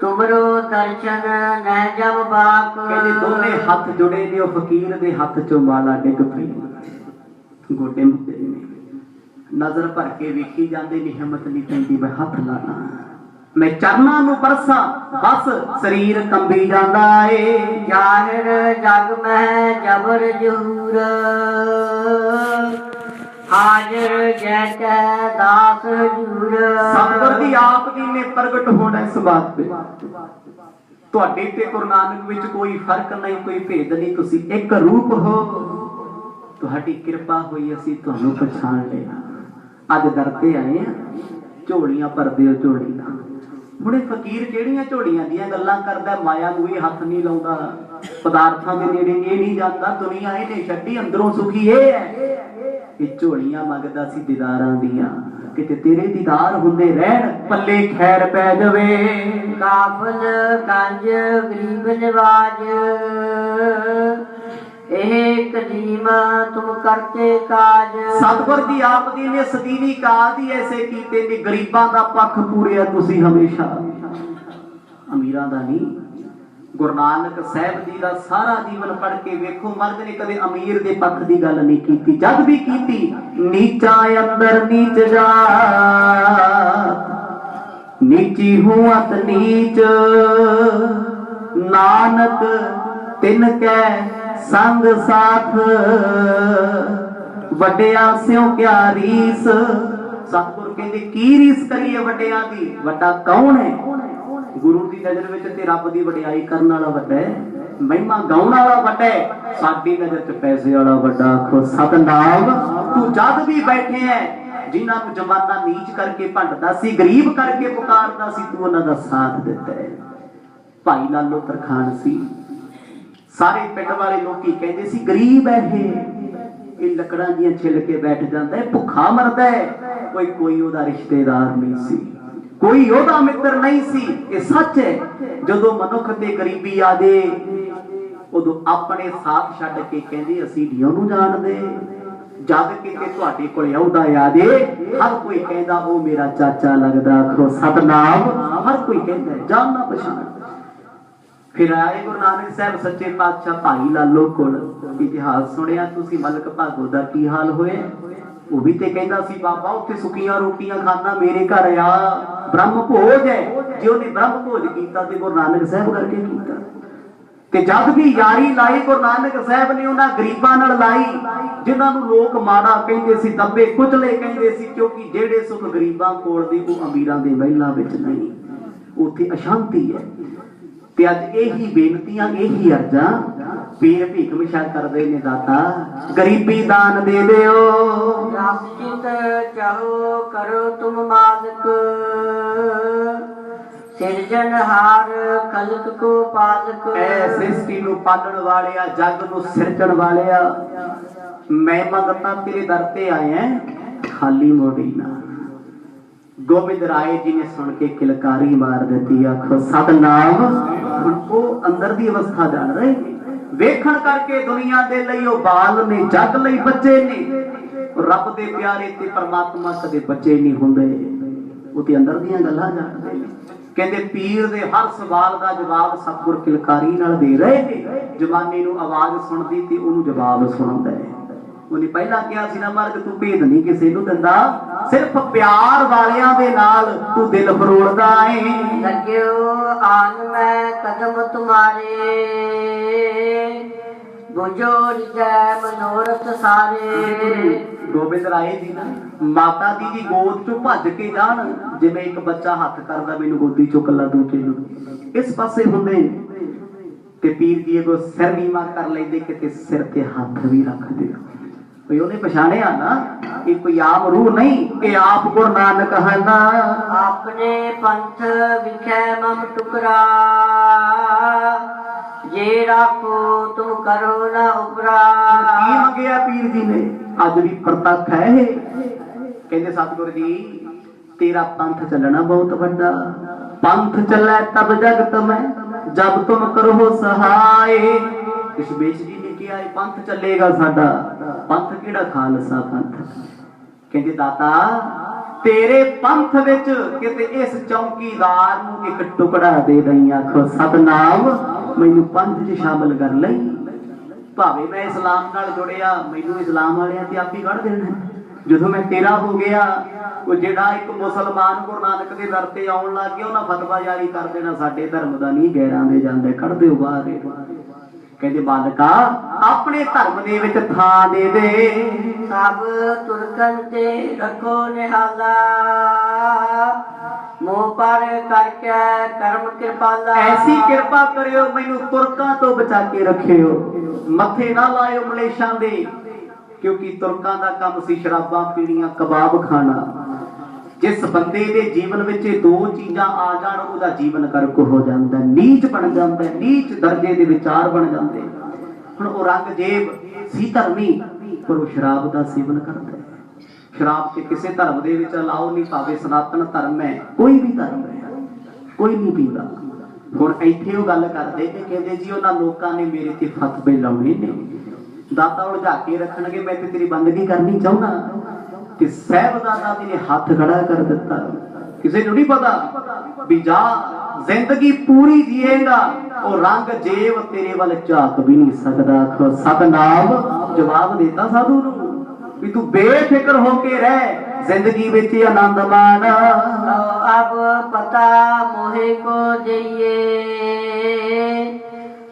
ਤੁਮਰੋ ਦਰਸ਼ਨ ਨਹਿ ਜਮ ਬਾਕ। ਕਹਿੰਦੇ ਦੋਨੇ ਹੱਥ ਜੁੜੇ ਨੇ, ਉਹ ਫਕੀਰ ਦੇ ਹੱਥ ਚੋਂ ਮਾਲਾ ਡਿੱਗ ਪਈ, ਗੋਡੇ ਮੁੱਦੇ ਨੇ। ਨਜ਼ਰ ਭਰ ਕੇ ਵੇਖੀ ਜਾਂਦੇ ਨੇ, ਹਿੰਮਤ ਨਹੀਂ ਪੈਂਦੀ ਮੈਂ ਹੱਥ ਲਾਣਾ, ਮੈਂ ਚਰਨਾਂ ਨੂੰ ਪਰਸਾਂ, ਬਸ ਸਰੀਰ ਕੰਬੀ ਜਾਂਦਾ ਏ। ਜ਼ਾਹਿਰ ਜਗ ਮਹਿ ਜਬਰ ਜਹੂਰ, ਹਾਜ਼ਰ ਜੈ ਕੈ ਦਾਸ ਹਜੂਰ। ਸਤਿਗੁਰ ਦੀ ਆਪ ਜੀ ਨੇ ਪ੍ਰਗਟ ਹੋਣਾ ਇਸ ਬਾਤ ਤੇ। ਤੁਹਾਡੇ ਤੇ ਗੁਰੂ ਨਾਨਕ ਵਿੱਚ ਕੋਈ ਫਰਕ ਨਹੀਂ, ਕੋਈ ਭੇਦ ਨਹੀਂ, ਤੁਸੀਂ ਇੱਕ ਰੂਪ ਹੋ। ਤੁਹਾਡੀ ਕਿਰਪਾ ਹੋਈ, ਅਸੀਂ ਤੁਹਾਨੂੰ ਪਛਾਣ ਲਿਆ। ਅੱਜ ਦਰਤੇ ਆਏ ਆ, ਝੋਲੀਆਂ ਭਰਦੇ ਹੋ ਝੋਲੀਆਂ। ਹੁਣ ਇਹ ਫਕੀਰ ਕਿਹੜੀਆਂ ਝੋਲੀਆਂ ਦੀਆਂ ਗੱਲਾਂ ਕਰਦਾ? ਮਾਇਆ ਨੂੰ ਵੀ ਹੱਥ ਨਹੀਂ ਲਾਉਂਦਾ, ਪਦਾਰਥਾਂ ਦੇ ਨੇੜੇ ਇਹ ਨਹੀਂ ਜਾਂਦਾ, ਦੁਨੀਆ ਇਹਨੇ ਛੱਡੀ, ਅੰਦਰੋਂ ਸੁਖੀ ਇਹ ਹੈ। ਇਹ ਝੋਲੀਆਂ ਮੰਗਦਾ ਸੀ ਦੀਦਾਰਾਂ ਦੀਆਂ, ਕਿਤੇ ਤੇਰੇ ਦੀਦਾਰ ਹੁੰਦੇ ਰਹਿਣ, ਪੱਲੇ ਖੈਰ ਪੈ ਜਾਵੇ। ਕਾਫਲ ਕੰਜ ਗਰੀਬ ਨਿਵਾਜ, ਇਹ ਕਦੀਮ ਤੁਮ ਕਰਤੇ ਕਾਜ। ਸਤਿਗੁਰ ਜੀ ਆਪ ਜੀ ਨੇ ਸਦੀਵੀ ਕਾਜ ਹੀ ਐਸੇ ਕੀਤੇ ਨੇ, ਗਰੀਬਾਂ ਦਾ ਪੱਖ ਪੂਰਿਆ ਤੁਸੀਂ ਹਮੇਸ਼ਾ, ਅਮੀਰਾਂ ਦਾ ਨਹੀਂ। ਗੁਰੂ ਨਾਨਕ ਸਾਹਿਬ ਜੀ ਦਾ ਸਾਰਾ ਜੀਵਨ ਪੜ੍ਹ ਕੇ ਵੇਖੋ, ਮਰਦ ਨੇ ਕਦੇ ਅਮੀਰ ਦੇ ਪੱਖ ਦੀ ਗੱਲ ਨਹੀਂ ਕੀਤੀ, ਜਦ ਵੀ ਕੀਤੀ ਨੀਚਾ ਅੰਦਰ ਨੀਚ ਜਾ, ਨੀਚੀ ਹੂੰ ਅਤ ਨੀਚ, ਨਾਨਕ ਤਿਨ ਕੈ ਸੰਗ ਸਾਥ, ਵੱਡਿਆਂ ਸਿਉ ਕਿਆ ਰੀਸ। ਸਤਿਗੁਰ ਕਹਿੰਦੇ ਕੀ ਰੀਸ ਕਰੀਏ ਵੱਡਿਆਂ ਦੀ, ਵੱਡਾ ਕੌਣ ਹੈ? ਗੁਰੂ ਦੀ ਨਜ਼ਰ ਵਿੱਚ ਤੇ ਰੱਬ ਦੀ ਵਡਿਆਈ ਕਰਨ ਵਾਲਾ ਵੱਡਾ ਹੈ, ਮਹਿਮਾ ਗਾਉਣ ਵਾਲਾ ਵੱਡਾ ਹੈ, ਸਾਡੀ ਨਜ਼ਰ 'ਚ ਪੈਸੇ ਵਾਲਾ ਵੱਡਾ। ਆਖੋ ਸਤਨਾਮ। ਤੂੰ ਜਦ ਵੀ ਬੈਠੇ ਹੈ, ਜਿਨ੍ਹਾਂ ਨੂੰ ਜ਼ਮਾਨਾ ਨੀਚ ਕਰਕੇ ਭੰਡਦਾ ਸੀ, ਗਰੀਬ ਕਰਕੇ ਪੁਕਾਰਦਾ ਸੀ, ਤੂੰ ਉਹਨਾਂ ਦਾ ਸਾਥ ਦਿੱਤਾ ਹੈ। ਭਾਈ ਲਾਲੋ ਤਰਖਾਣ ਸੀ, ਸਾਰੇ ਪਿੰਡ ਵਾਲੇ ਲੋਕੀ ਕਹਿੰਦੇ ਸੀ ਗਰੀਬ ਹੈ ਇਹ ਲੱਕੜਾਂ ਦੀਆਂ ਛਿੱਲ ਕੇ ਬੈਠ ਜਾਂਦਾ ਹੈ, ਭੁੱਖਾ ਮਰਦਾ ਹੈ। ਕੋਈ ਉਹਦਾ ਰਿਸ਼ਤੇਦਾਰ ਨਹੀਂ ਸੀ, ਕੋਈ ਉਹਦਾ ਮਿੱਤਰ ਨਹੀਂ ਸੀ। ਇਹ ਸੱਚ ਹੈ। ਜਦੋਂ ਮਨੁੱਖ ਤੇ ਗਰੀਬੀ ਆ ਜੇ, ਉਦੋਂ ਆਪਣੇ ਸਾਥ ਛੱਡ ਕੇ ਕਹਿੰਦੇ ਅਸੀਂ ਨਹੀਂ ਉਹਨੂੰ ਜਾਣਦੇ। ਜਦ ਕਿਤੇ ਤੁਹਾਡੇ ਕੋਲ ਆਉਦਾ ਆ ਜੇ, ਹਰ ਕੋਈ ਕਹਿੰਦਾ ਉਹ ਮੇਰਾ ਚਾਚਾ ਲੱਗਦਾ। ਆਖੋ ਸਤਨਾਮ। ਹਰ ਕੋਈ ਕਹਿੰਦਾ ਜਾਣਨਾ ਪਛਾਣ। ਫਿਰ ਆਏ ਗੁਰੂ ਨਾਨਕ ਸਾਹਿਬ ਸੱਚੇ ਪਾਤਸ਼ਾਹ ਭਾਈ ਲਾਲੋ ਕੋਲ। ਇਤਿਹਾਸ ਸੁਣਿਆ ਤੁਸੀਂ, ਮਲਕ ਭਾਗੋ ਦਾ ਕੀ ਹਾਲ ਹੋਇਆ? ਉਹ ਵੀ ਤੇ ਕਹਿੰਦਾ ਸੀ ਬਾਬਾ ਉੱਥੇ ਸੁੱਕੀਆਂ ਰੋਟੀਆਂ ਖਾਣਾ, ਮੇਰੇ ਘਰ ਆ ਬ੍ਰਹਮ ਭੋਜ ਹੈ। ਜੇ ਉਹਨੇ ਬ੍ਰਹਮ ਭੋਜ ਕੀਤਾ ਤੇ ਗੁਰੂ ਨਾਨਕ ਸਾਹਿਬ ਕਰਕੇ ਕੀਤਾ। ਤੇ ਜਦ ਵੀ ਯਾਰੀ ਲਾਈ ਗੁਰੂ ਨਾਨਕ ਸਾਹਿਬ ਨੇ ਉਹਨਾਂ ਗਰੀਬਾਂ ਨਾਲ ਲਾਈ, ਜਿਨ੍ਹਾਂ ਨੂੰ ਲੋਕ ਮਾੜਾ ਕਹਿੰਦੇ ਸੀ, ਦੱਬੇ ਕੁਚਲੇ ਕਹਿੰਦੇ ਸੀ, ਕਿਉਂਕਿ ਜਿਹੜੇ ਸੁੱਖ ਗਰੀਬਾਂ ਕੋਲ ਦੀ ਉਹ ਅਮੀਰਾਂ ਦੇ ਮਹਿਲਾਂ ਵਿੱਚ ਨਹੀਂ। ਉੱਥੇ ਅਸ਼ਾਂਤੀ ਹੈ। ਤੇ ਅੱਜ ਇਹੀ ਬੇਨਤੀਆਂ, ਇਹੀ ਅਰਜ਼ਾਂ ਪੀਰ ਭੀਖ ਮਿਸ਼ਾ ਕਰਦੇ ਨੇ, ਦਾਤਾ ਗਰੀਬੀ ਦਾਨ ਦੇ ਦਿਓ। ਜਿਤ ਚਾਹੋ ਕਰੋ ਤੁਮ ਮਾਲਕ, ਸਿਰਜਣਹਾਰ ਖਲਕ ਕੋ ਪਾਲਕ। ਐ ਸ੍ਰਿਸ਼ਟੀ ਨੂੰ ਪਾਲਣ ਵਾਲਿਆ, ਜਗ ਨੂੰ ਸਿਰਜਣ ਵਾਲਿਆ, ਮੈਂ ਮੰਗਤਾ ਤੇਰੇ ਦਰ ਤੇ ਆਇਆ, ਖਾਲੀ ਮੋਢੀ ਨਾ। ਗੋਬਿੰਦ ਰਾਏ ਜੀ ਨੇ ਸੁਣ ਕੇ ਕਿਲਕਾਰੀ ਮਾਰ ਦਿੱਤੀ। ਆਖੋ ਸਤਨਾਮ। ਹੁਣ ਉਹ ਅੰਦਰ ਦੀ ਅਵਸਥਾ ਜਾਣ ਰਹੇ, ਵੇਖਣ ਕਰਕੇ ਦੁਨੀਆ ਦੇ ਲਈ ਉਹ ਬਾਲ ਨੇ, ਜਗ ਲਈ ਬੱਚੇ ਨੇ। ਰੱਬ ਦੇ ਪਿਆਰੇ ਤੇ ਪਰਮਾਤਮਾ ਕਦੇ ਬੱਚੇ ਨਹੀਂ ਹੁੰਦੇ, ਉਹ ਤੇ ਅੰਦਰ ਦੀਆਂ ਗੱਲਾਂ ਜਾਣਦੇ ਨੇ। ਕਹਿੰਦੇ ਪੀਰ ਦੇ ਹਰ ਸਵਾਲ ਦਾ ਜਵਾਬ ਸਤਿਗੁਰ ਕਿਲਕਾਰੀ ਨਾਲ ਦੇ ਰਹੇ ਨੇ। ਜਮਾਨੇ ਨੂੰ ਆਵਾਜ਼ ਸੁਣਦੀ ਤੇ ਉਹਨੂੰ ਜਵਾਬ ਸੁਣਾਉਂਦਾ ਹੈ। ਉਹਨੇ ਪਹਿਲਾਂ ਕਿਹਾ ਸੀ ਨਾ ਮਾਰਗ ਤੂੰ ਭੇਦ ਨਹੀਂ ਕਿਸੇ ਨੂੰ ਦਿੰਦਾ, ਸਿਰਫ ਪਿਆਰ ਵਾਲਿਆਂ ਦੇ ਨਾਲ ਤੂੰ ਦਿਲ ਫਰੋੜਦਾ ਏ। ਲੱਗਿਓ ਆਨ ਮੈਂ ਕਦਮ ਤੁਮਾਰੇ, ਬੁਝੋ ਰਿਜੈ ਮਨੋਰਥ ਸਾਰੇ। ਗੋਬਿੰਦ ਰਾਏ ਜੀ ਨਾ ਮਾਤਾ ਦੀ ਦੀ ਗੋਦ ਚੋਂ ਭੱਜ ਕੇ ਜਾਣ, ਜਿਵੇਂ ਇੱਕ ਬੱਚਾ ਹੱਥ ਕਰਦਾ ਮੈਨੂੰ ਗੋਦੀ ਚੁੱਕ ਲਾ ਦੂਜੇ ਨੂੰ, ਇਸ ਪਾਸੇ ਹੁੰਦੇ। ਤੇ ਪੀਰ ਜੀ ਕੋ ਸਿਰ ਨੀਵਾਂ ਕਰ ਲੈਂਦੇ, ਕਿਤੇ ਸਿਰ ਤੇ ਹੱਥ ਵੀ ਰੱਖਦੇ। ਉਹਨੇ ਪਛਾਣਿਆ ਨਾ ਕਿ ਕੋਈ ਆਪ ਰੂਹ ਨਹੀਂ, ਇਹ ਆਪ ਗੁਰੂ ਨਾਨਕ ਹਨ। ਆਪਣੇ ਪੰਥ ਵਿਖੇ ਮਮ ਟੁਕਰਾ, ਜੇ ਰਾਖੋ ਤੁਮ ਕਰੋ ਨਾ ਉਪਰਾ। ਕੀ ਮੰਗਿਆ ਪੀਰ ਜੀ ਨੇ? ਅੱਜ ਵੀ ਪ੍ਰਤੱਖ ਹੈ ਇਹ। ਕਹਿੰਦੇ ਸਤਿਗੁਰੂ ਜੀ ਤੇਰਾ ਪੰਥ ਚੱਲਣਾ ਬਹੁਤ ਵੱਡਾ, ਪੰਥ ਚੱਲੇ ਤਬ ਜਗਤ ਮੈਂ, ਜਬ ਤੁਮ ਕਰੋ ਸਹਾਏ। ਇਸ ਵਿੱਚ ਜੀ ਨੇ ਕਿਹਾ ਇਹ ਪੰਥ ਚੱਲੇਗਾ ਸਾਡਾ। ਪੰਥ ਕਿਹੜਾ? ਖਾਲਸਾ ਪੰਥ। ਕਹਿੰਦੇ ਦਾਤਾ ਤੇਰੇ ਪੰਥ ਵਿੱਚ ਕਿਤੇ ਇਸ ਚੌਕੀਦਾਰ ਨੂੰ ਇੱਕ ਟੁਕੜਾ ਦੇ ਦਈ। ਆਖੋ ਸਤਨਾਮ। ਮੈਨੂੰ ਪੰਥ 'ਚ ਸ਼ਾਮਲ ਕਰ ਲਈ, ਭਾਵੇਂ ਮੈਂ ਇਸਲਾਮ ਨਾਲ ਜੁੜਿਆ, ਮੈਨੂੰ ਇਸਲਾਮ ਵਾਲਿਆਂ ਤੇ ਆਪ ਹੀ ਕੱਢ ਦੇਣਾ। ਜਦੋਂ ਮੈਂ ਤੇਰਾ ਹੋ ਗਿਆ, ਉਹ ਜਿਹੜਾ ਇੱਕ ਮੁਸਲਮਾਨ ਗੁਰੂ ਨਾਨਕ ਦੇ ਦਰ ਤੇ ਆਉਣ ਲੱਗ ਗਿਆ, ਉਹਨਾਂ ਫਤਵਾ ਜਾਰੀ ਕਰ ਦੇਣਾ ਸਾਡੇ ਧਰਮ ਦਾ ਨਹੀਂ, ਗੈਰਾਂ ਦੇ ਜਾਂਦੇ, ਕੱਢ ਦਿਓ ਬਾਹਰ। ਕਹਿੰਦੇ ਬਾਲਕਾ ਆਪਣੇ ਧਰਮ ਦੇ ਵਿੱਚ ਥਾਂ ਦੇ ਦੇ, ਸਭ ਤੁਰਕਨ ਤੇ ਰੱਖੋ ਨਿਹਾਲਾ, ਮੋਹ ਪਰ ਕਰਕੇ ਕਰਮ ਕਿਰਪਾਲਾ। ਐਸੀ ਕਿਰਪਾ ਕਰਿਓ ਮੈਨੂੰ ਤੁਰਕਾਂ ਤੋਂ ਬਚਾ ਕੇ ਰੱਖਿਓ, ਮੱਥੇ ਨਾ ਲਾਇਓ ਮਲੇਸ਼ਾਂ ਦੇ, ਕਿਉਂਕਿ ਤੁਰਕਾਂ ਦਾ ਕੰਮ ਸੀ ਸ਼ਰਾਬਾਂ ਪੀਣੀਆਂ, ਕਬਾਬ ਖਾਣਾ। ਜਿਸ ਬੰਦੇ ਦੇ ਜੀਵਨ ਵਿੱਚ ਇਹ ਦੋ ਚੀਜ਼ਾਂ ਆ ਜਾਣ, ਉਹਦਾ ਜੀਵਨ ਕਰਕ ਹੋ ਜਾਂਦਾ, ਨੀਚ ਬਣ ਜਾਂਦਾ, ਨੀਚ ਦਰਜੇ ਦੇ ਵਿਚਾਰ ਬਣ ਜਾਂਦੇ। ਹੁਣ ਉਹ ਰੰਗਜੇਬ ਸੀ ਧਰਮੀ, ਪਰ ਉਹ ਸ਼ਰਾਬ ਦਾ ਸੇਵਨ ਕਰਦਾ। ਸ਼ਰਾਬ ਤੇ ਕਿਸੇ ਧਰਮ ਦੇ ਵਿੱਚ ਅਲਾਓ ਨਹੀਂ, ਭਾਵੇਂ ਸਨਾਤਨ ਧਰਮ ਹੈ, ਕੋਈ ਵੀ ਧਰਮ ਹੈ, ਕੋਈ ਨਹੀਂ ਪੀਂਦਾ। ਹੁਣ ਇੱਥੇ ਉਹ ਗੱਲ ਕਰਦੇ ਨੇ, ਕਹਿੰਦੇ ਜੀ ਉਹਨਾਂ ਲੋਕਾਂ ਨੇ ਮੇਰੇ ਤੇ ਫਤਵੇ ਲਾਉਣੇ ਨੇ, ਦਾਤਾ ਉਲਝਾ ਕੇ ਰੱਖਣਗੇ। ਮੈਂ ਤੇ ਤੇਰੀ ਬੰਦਗੀ ਕਰਨੀ ਚਾਹੁੰਦਾ ਕਿ ਸਾਹਿਬਜ਼ਾਦਾ ਜੀ ਨੇ ਹੱਥ ਖੜਾ ਕਰ ਦਿੱਤਾ। ਕਿਸੇ ਨੂੰ ਨਹੀਂ ਪਤਾ ਵੀ ਜਾ ਜ਼ਿੰਦਗੀ ਪੂਰੀ ਜੀਏਗਾ, ਉਹ ਰੰਗ ਜੇਬ ਤੇਰੇ ਵੱਲ ਝਾਕ ਵੀ ਨਹੀਂ ਸਕਦਾ। ਸਤਨਾਮ ਜਵਾਬ ਦੇਤਾ ਸਾਧੂ ਨੂੰ ਵੀ ਤੂੰ ਬੇਫਿਕਰ ਹੋ ਕੇ ਰਹਿ, जिंदगी ਵਿੱਚ आनंद मान। अब पता मोहे को जइए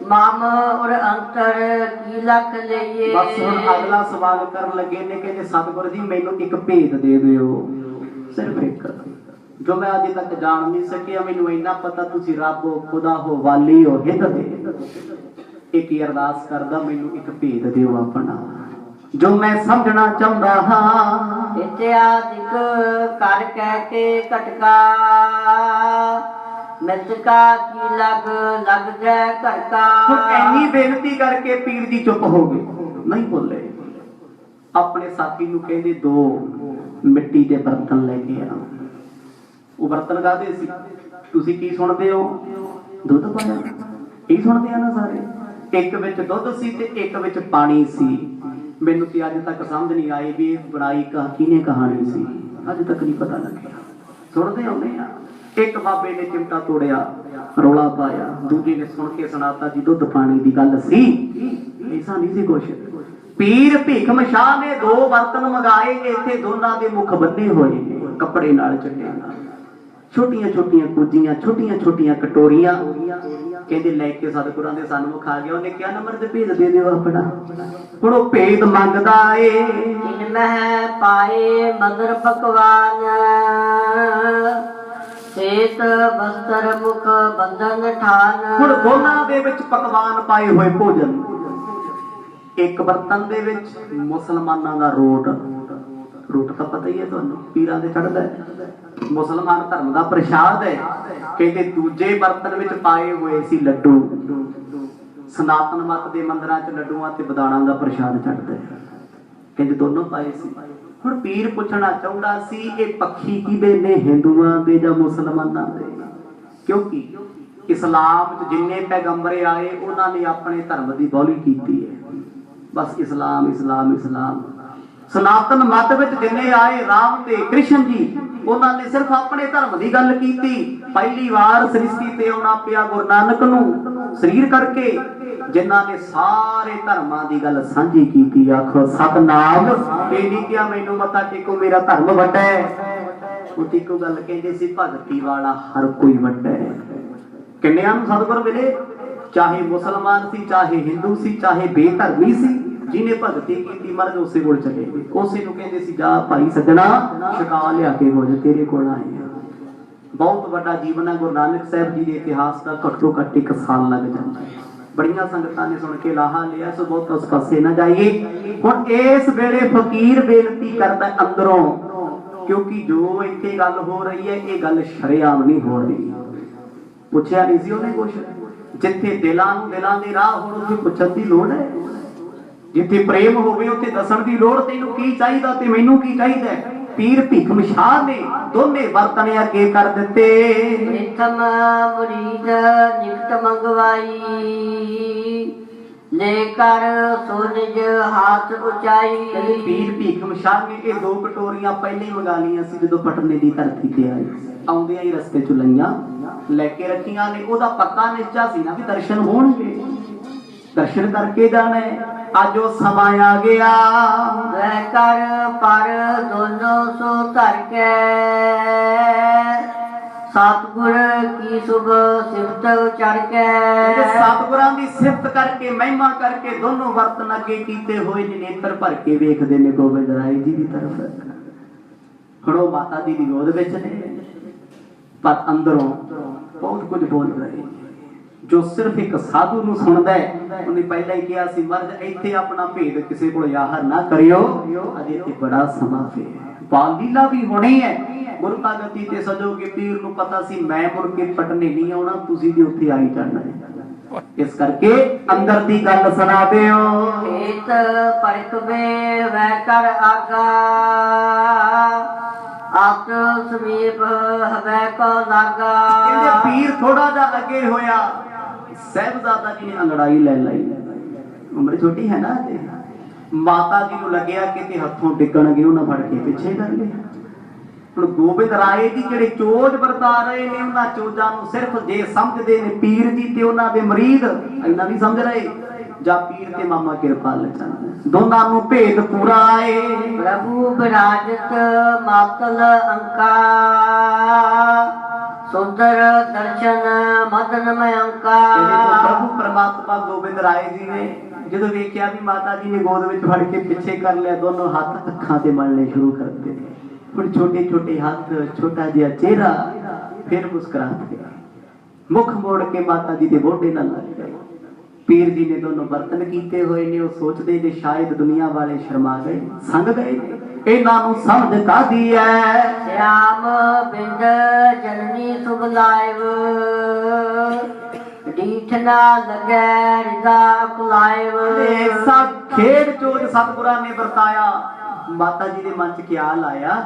माम और अंतर की लख लइए। बस हुण अगला सवाल करन लगे ने, कहंदे सतगुरु जी मैनू एक भेद दे दिओ, सिर्फ एक जो मैं अजे तक जान नहीं सकिया। मैनू इन्ना पता तुसी रब हो, खुदा हो, वाली हो, हित दे। एक ही अरदास करदा मैनू एक भेद दिओ अपना जो मैं समझना चाहता हाँ। इत्यादिक कर कह के कटका मिसका की लग लग जाए घरका। इन्नी बेनती करके पीर जी चुप हो गए, नहीं बोले। अपने साथी नू कहंदे दो मिट्टी के बर्तन लेके आ। वो बर्तन काहदे सी? तुसी की सुनदे हो? दुध पाया, यही सुनदे आ ना सारे। एक विच दुध सी ते एक विच पानी सी। मैनू तो अज तक समझ नहीं आई भी बनाई किने कहानी सी, अज तक नहीं पता लग्या। सुनते आने एक बाबे ने चिमटा तोड़िया, रौला पाया, दूजे ने सुन के सुनाता जी दुध पानी की गल सी। ऐसा नहीं सी कुछ। पीर भीखम शाह ने दो बर्तन मंगाए, इत्थे दोनों के मुख बन्ने होए कपड़े नाल चट्टे, छोटियां छोटियां कुजियां, छोटियां छोटियां कटोरियां। कहते लैके सतगुरां दे सन्मुख आ गया। उन्हें क्या नंबर ते भेद दे दिओ अपना। हुण ओह भेद मंगदा ए इनमें पाए मगर पकवान सेत बस्तर मुख बंधन ठान। हुण दोनां दे विच पकवान पाए होए भोजन। एक बर्तन दे विच मुसलमानां दा रोट, रोट तां पता ही है तुहानूं, पीरां दे चढ़दा है, मुसलमान धर्म का प्रसाद है। कहते दूजे बर्तन विच पाए हुए सी लड्डू। सनातन मत के मंदिरां च लड्डूआं ते बदाणां दा प्रसाद चढ़दा है। कहते दोनों पाए सी। हुण पीर पुछना चाहुंदा सी ये पक्षी किहदे ने, हिंदुआं दे जां मुसलमानां दे? क्योंकि इस्लाम च जिन्ने पैगंबर आए उन्हां ने अपने धर्म की बौली कीती है। बस इस्लाम इस्लाम इस्लाम। सनातन मत विच जिन्ने आए राम ते कृष्ण जी, उन्होंने सिर्फ अपने धर्म की गल की। पहली बार सृष्टि ते आउणा पिया गुरु नानक नूं शरीर करके, जिन्हां ने सारे धर्मां की गल सांझी की। आखो सतनाम। ये नहीं किया मैनू मत्था टेको मेरा धर्म वड्डा है। उह इक्को गल कहंदे सी भगती वाला हर कोई वड्डा है। किन्नियां नूं सतगुर मिले, चाहे मुसलमान सी, चाहे हिंदू सी, चाहे बेधर्मी सी, जिन्हें भगती की मर्ज उसे कोल चले गए। उसे नूं कहंदे सी जा भाई सज्जणा छका लिया के कुछ तेरे कोल आए। बहुत बड़ा जीवन है गुरु नानक साहब जी के इतिहास का। घट्टो घट्ट 1 साल लग जाता है। बड़ियां संगतां ने सुन के लाहा लिया, सो बहुत उस पासे ना जाइए। हुण इस वेले फकीर बेनती करदा अंदरों, क्योंकि जो इत्थे गल हो रही है ये गल शरेआम नहीं हो रही। पुछया नहीं सी उन्हें कुछ, जिथे दिलां नूं दिलां दे राह होण उत्थे पुछण दी लोड़ है। जिथे प्रेम होवे उत्थे दसण दी लोड़, तैनूं की चाहीदा ते मैनूं की चाहीदा। पीर भीखम शाह ने दोने बर्तन अगे कर दिते। प्रथम मुरीद निकट मंगवाई लेकर सो निज हाथ उचाई। पीर भीखम शाह ने ये 2 कटोरियां पहले ही मंगा लिया सी। जदों पटने की धरती ते आए आउंदियां ही रस्ते च लईआं लैके रखियां ने। ओहदा पक्का निश्चा सी ना भी दर्शन होणगे, दर्शन करके जाना है। अज वो समा आ गया। कर पर दोनों सो धर के सतगुर की सुबह सिफत चढ़ के। सतगुरां दी सिफत करके महिमा करके दोनों बर्तन अगे कीते हुए नेत्र भर के वेखदे ने गोबिंद राय जी की तरफ। खड़ो माता जी दी गोद विच ने, पर अंदरों बहुत कुछ बोल रहे। जो सिर्फ एक साधु नूं सुनदा है, उन्हें पहले ही कहा सी मर्द इत्थे अपना भेद किसी को जाहिर ना करियो, अजे इत्थे बड़ा समा पिया। बाल लीला भी होनी है। गुरता गति ते सजोगे। पीर नूं पता सी मैं मुड़ के पटने नहीं आउणा, तुसीं भी उत्थे आई जाना है। इस करके अंदर दी गल सुना दिओ। खेत परख वे वै कर आगा आप समीप हवै को लागा। कहंदे पीर थोड़ा जा अगे होया, साहिबजादा जी ने अंगड़ाई ले लाई। उम्र छोटी है ना, ਮਾਤਾ ਜੀ ਨੂੰ ਲੱਗਿਆ ਕਿਤੇ ਹੱਥੋਂ ਟਿਕਣਗੇ, ਉਹਨਾਂ ਫੜ ਕੇ ਪਿੱਛੇ ਕਰ ਲਿਆ। ਹੁਣ ਗੋਬਿੰਦ ਰਾਏ ਜੀ ਜਿਹੜੇ ਚੋਜ ਵਰਤਾ ਰਹੇ ਨੇ, ਉਹਨਾਂ ਚੋਜਾਂ ਨੂੰ ਸਿਰਫ ਜੇ ਸਮਝਦੇ ਨੇ ਪੀਰ ਜੀ ਤੇ ਉਹਨਾਂ ਦੇ ਮਰੀਦ, ਇੰਨਾ ਨਹੀਂ ਸਮਝ ਰਹੇ, ਜਾਂ ਪੀਰ ਤੇ ਮਾਮਾ ਕਿਰਪਾਲ ਚੰਦ, ਦੋਨਾਂ ਨੂੰ ਭੇਦ ਪੂਰਾ ਏ। ਪ੍ਰਭੂ ਬਿਰਾਜਤ ਮਾਤਲ ਅੰਕਾ, ਸੁੰਦਰ ਦਰਸ਼ਨ ਮਦਨ ਮਯੰਕਾ। ਪ੍ਰਭੂ ਪਰਮਾਤਮਾ ਗੋਬਿੰਦ ਰਾਏ ਜੀ ਨੇ ਜਦੋਂ ਵੇਖਿਆ ਵੀ ਮਾਤਾ ਜੀ ਨੇ ਗੋਦ ਵਿੱਚ ਫੜ ਕੇ ਪਿੱਛੇ ਕਰ ਲਿਆ, ਦੋਨੋਂ ਹੱਥ ਅੱਖਾਂ ਤੇ ਮਲਣੇ ਸ਼ੁਰੂ ਕਰ ਦਿੱਤੇ। ਹੁਣ ਛੋਟੇ ਛੋਟੇ ਹੱਥ, ਛੋਟਾ ਜਿਹਾ ਚਿਹਰਾ, ਫਿਰ ਮੁਸਕਰਾਤੇ, ਮੁਖ ਮੋੜ ਕੇ ਮਾਤਾ ਜੀ ਦੇ ਮੋਢੇ ਨਾਲ ਲੱਗ ਗਏ। ਪੀਰ ਜੀ ਨੇ ਦੋਨੋਂ ਬਰਤਨ ਕੀਤੇ ਹੋਏ ਨੇ, ਉਹ ਸੋਚਦੇ ਜੇ ਸ਼ਾਇਦ ਦੁਨੀਆ ਵਾਲੇ ਸ਼ਰਮਾ ਗਏ, ਸੰਗ ਗਏ, ਇਹਨਾਂ ਨੂੰ ਸਮਝ ਕਾਦੀ ਐ। ਸ਼ਿਆਮ ਬਿੰਦ ਜਨਨੀ ਸੁਭ ਲਾਇਵ, ਡੀਠ ਨਾ ਲੱਗੈ ਰਿਦਾ ਕੁਲਾਇਵ। ਸਭ ਖੇਡ ਚੋਜ ਸਤਿਗੁਰਾਂ ਨੇ ਵਰਤਾਇਆ। ਮਾਤਾ ਜੀ ਦੇ ਮਨ ਚ ਖਿਆਲ ਆਇਆ,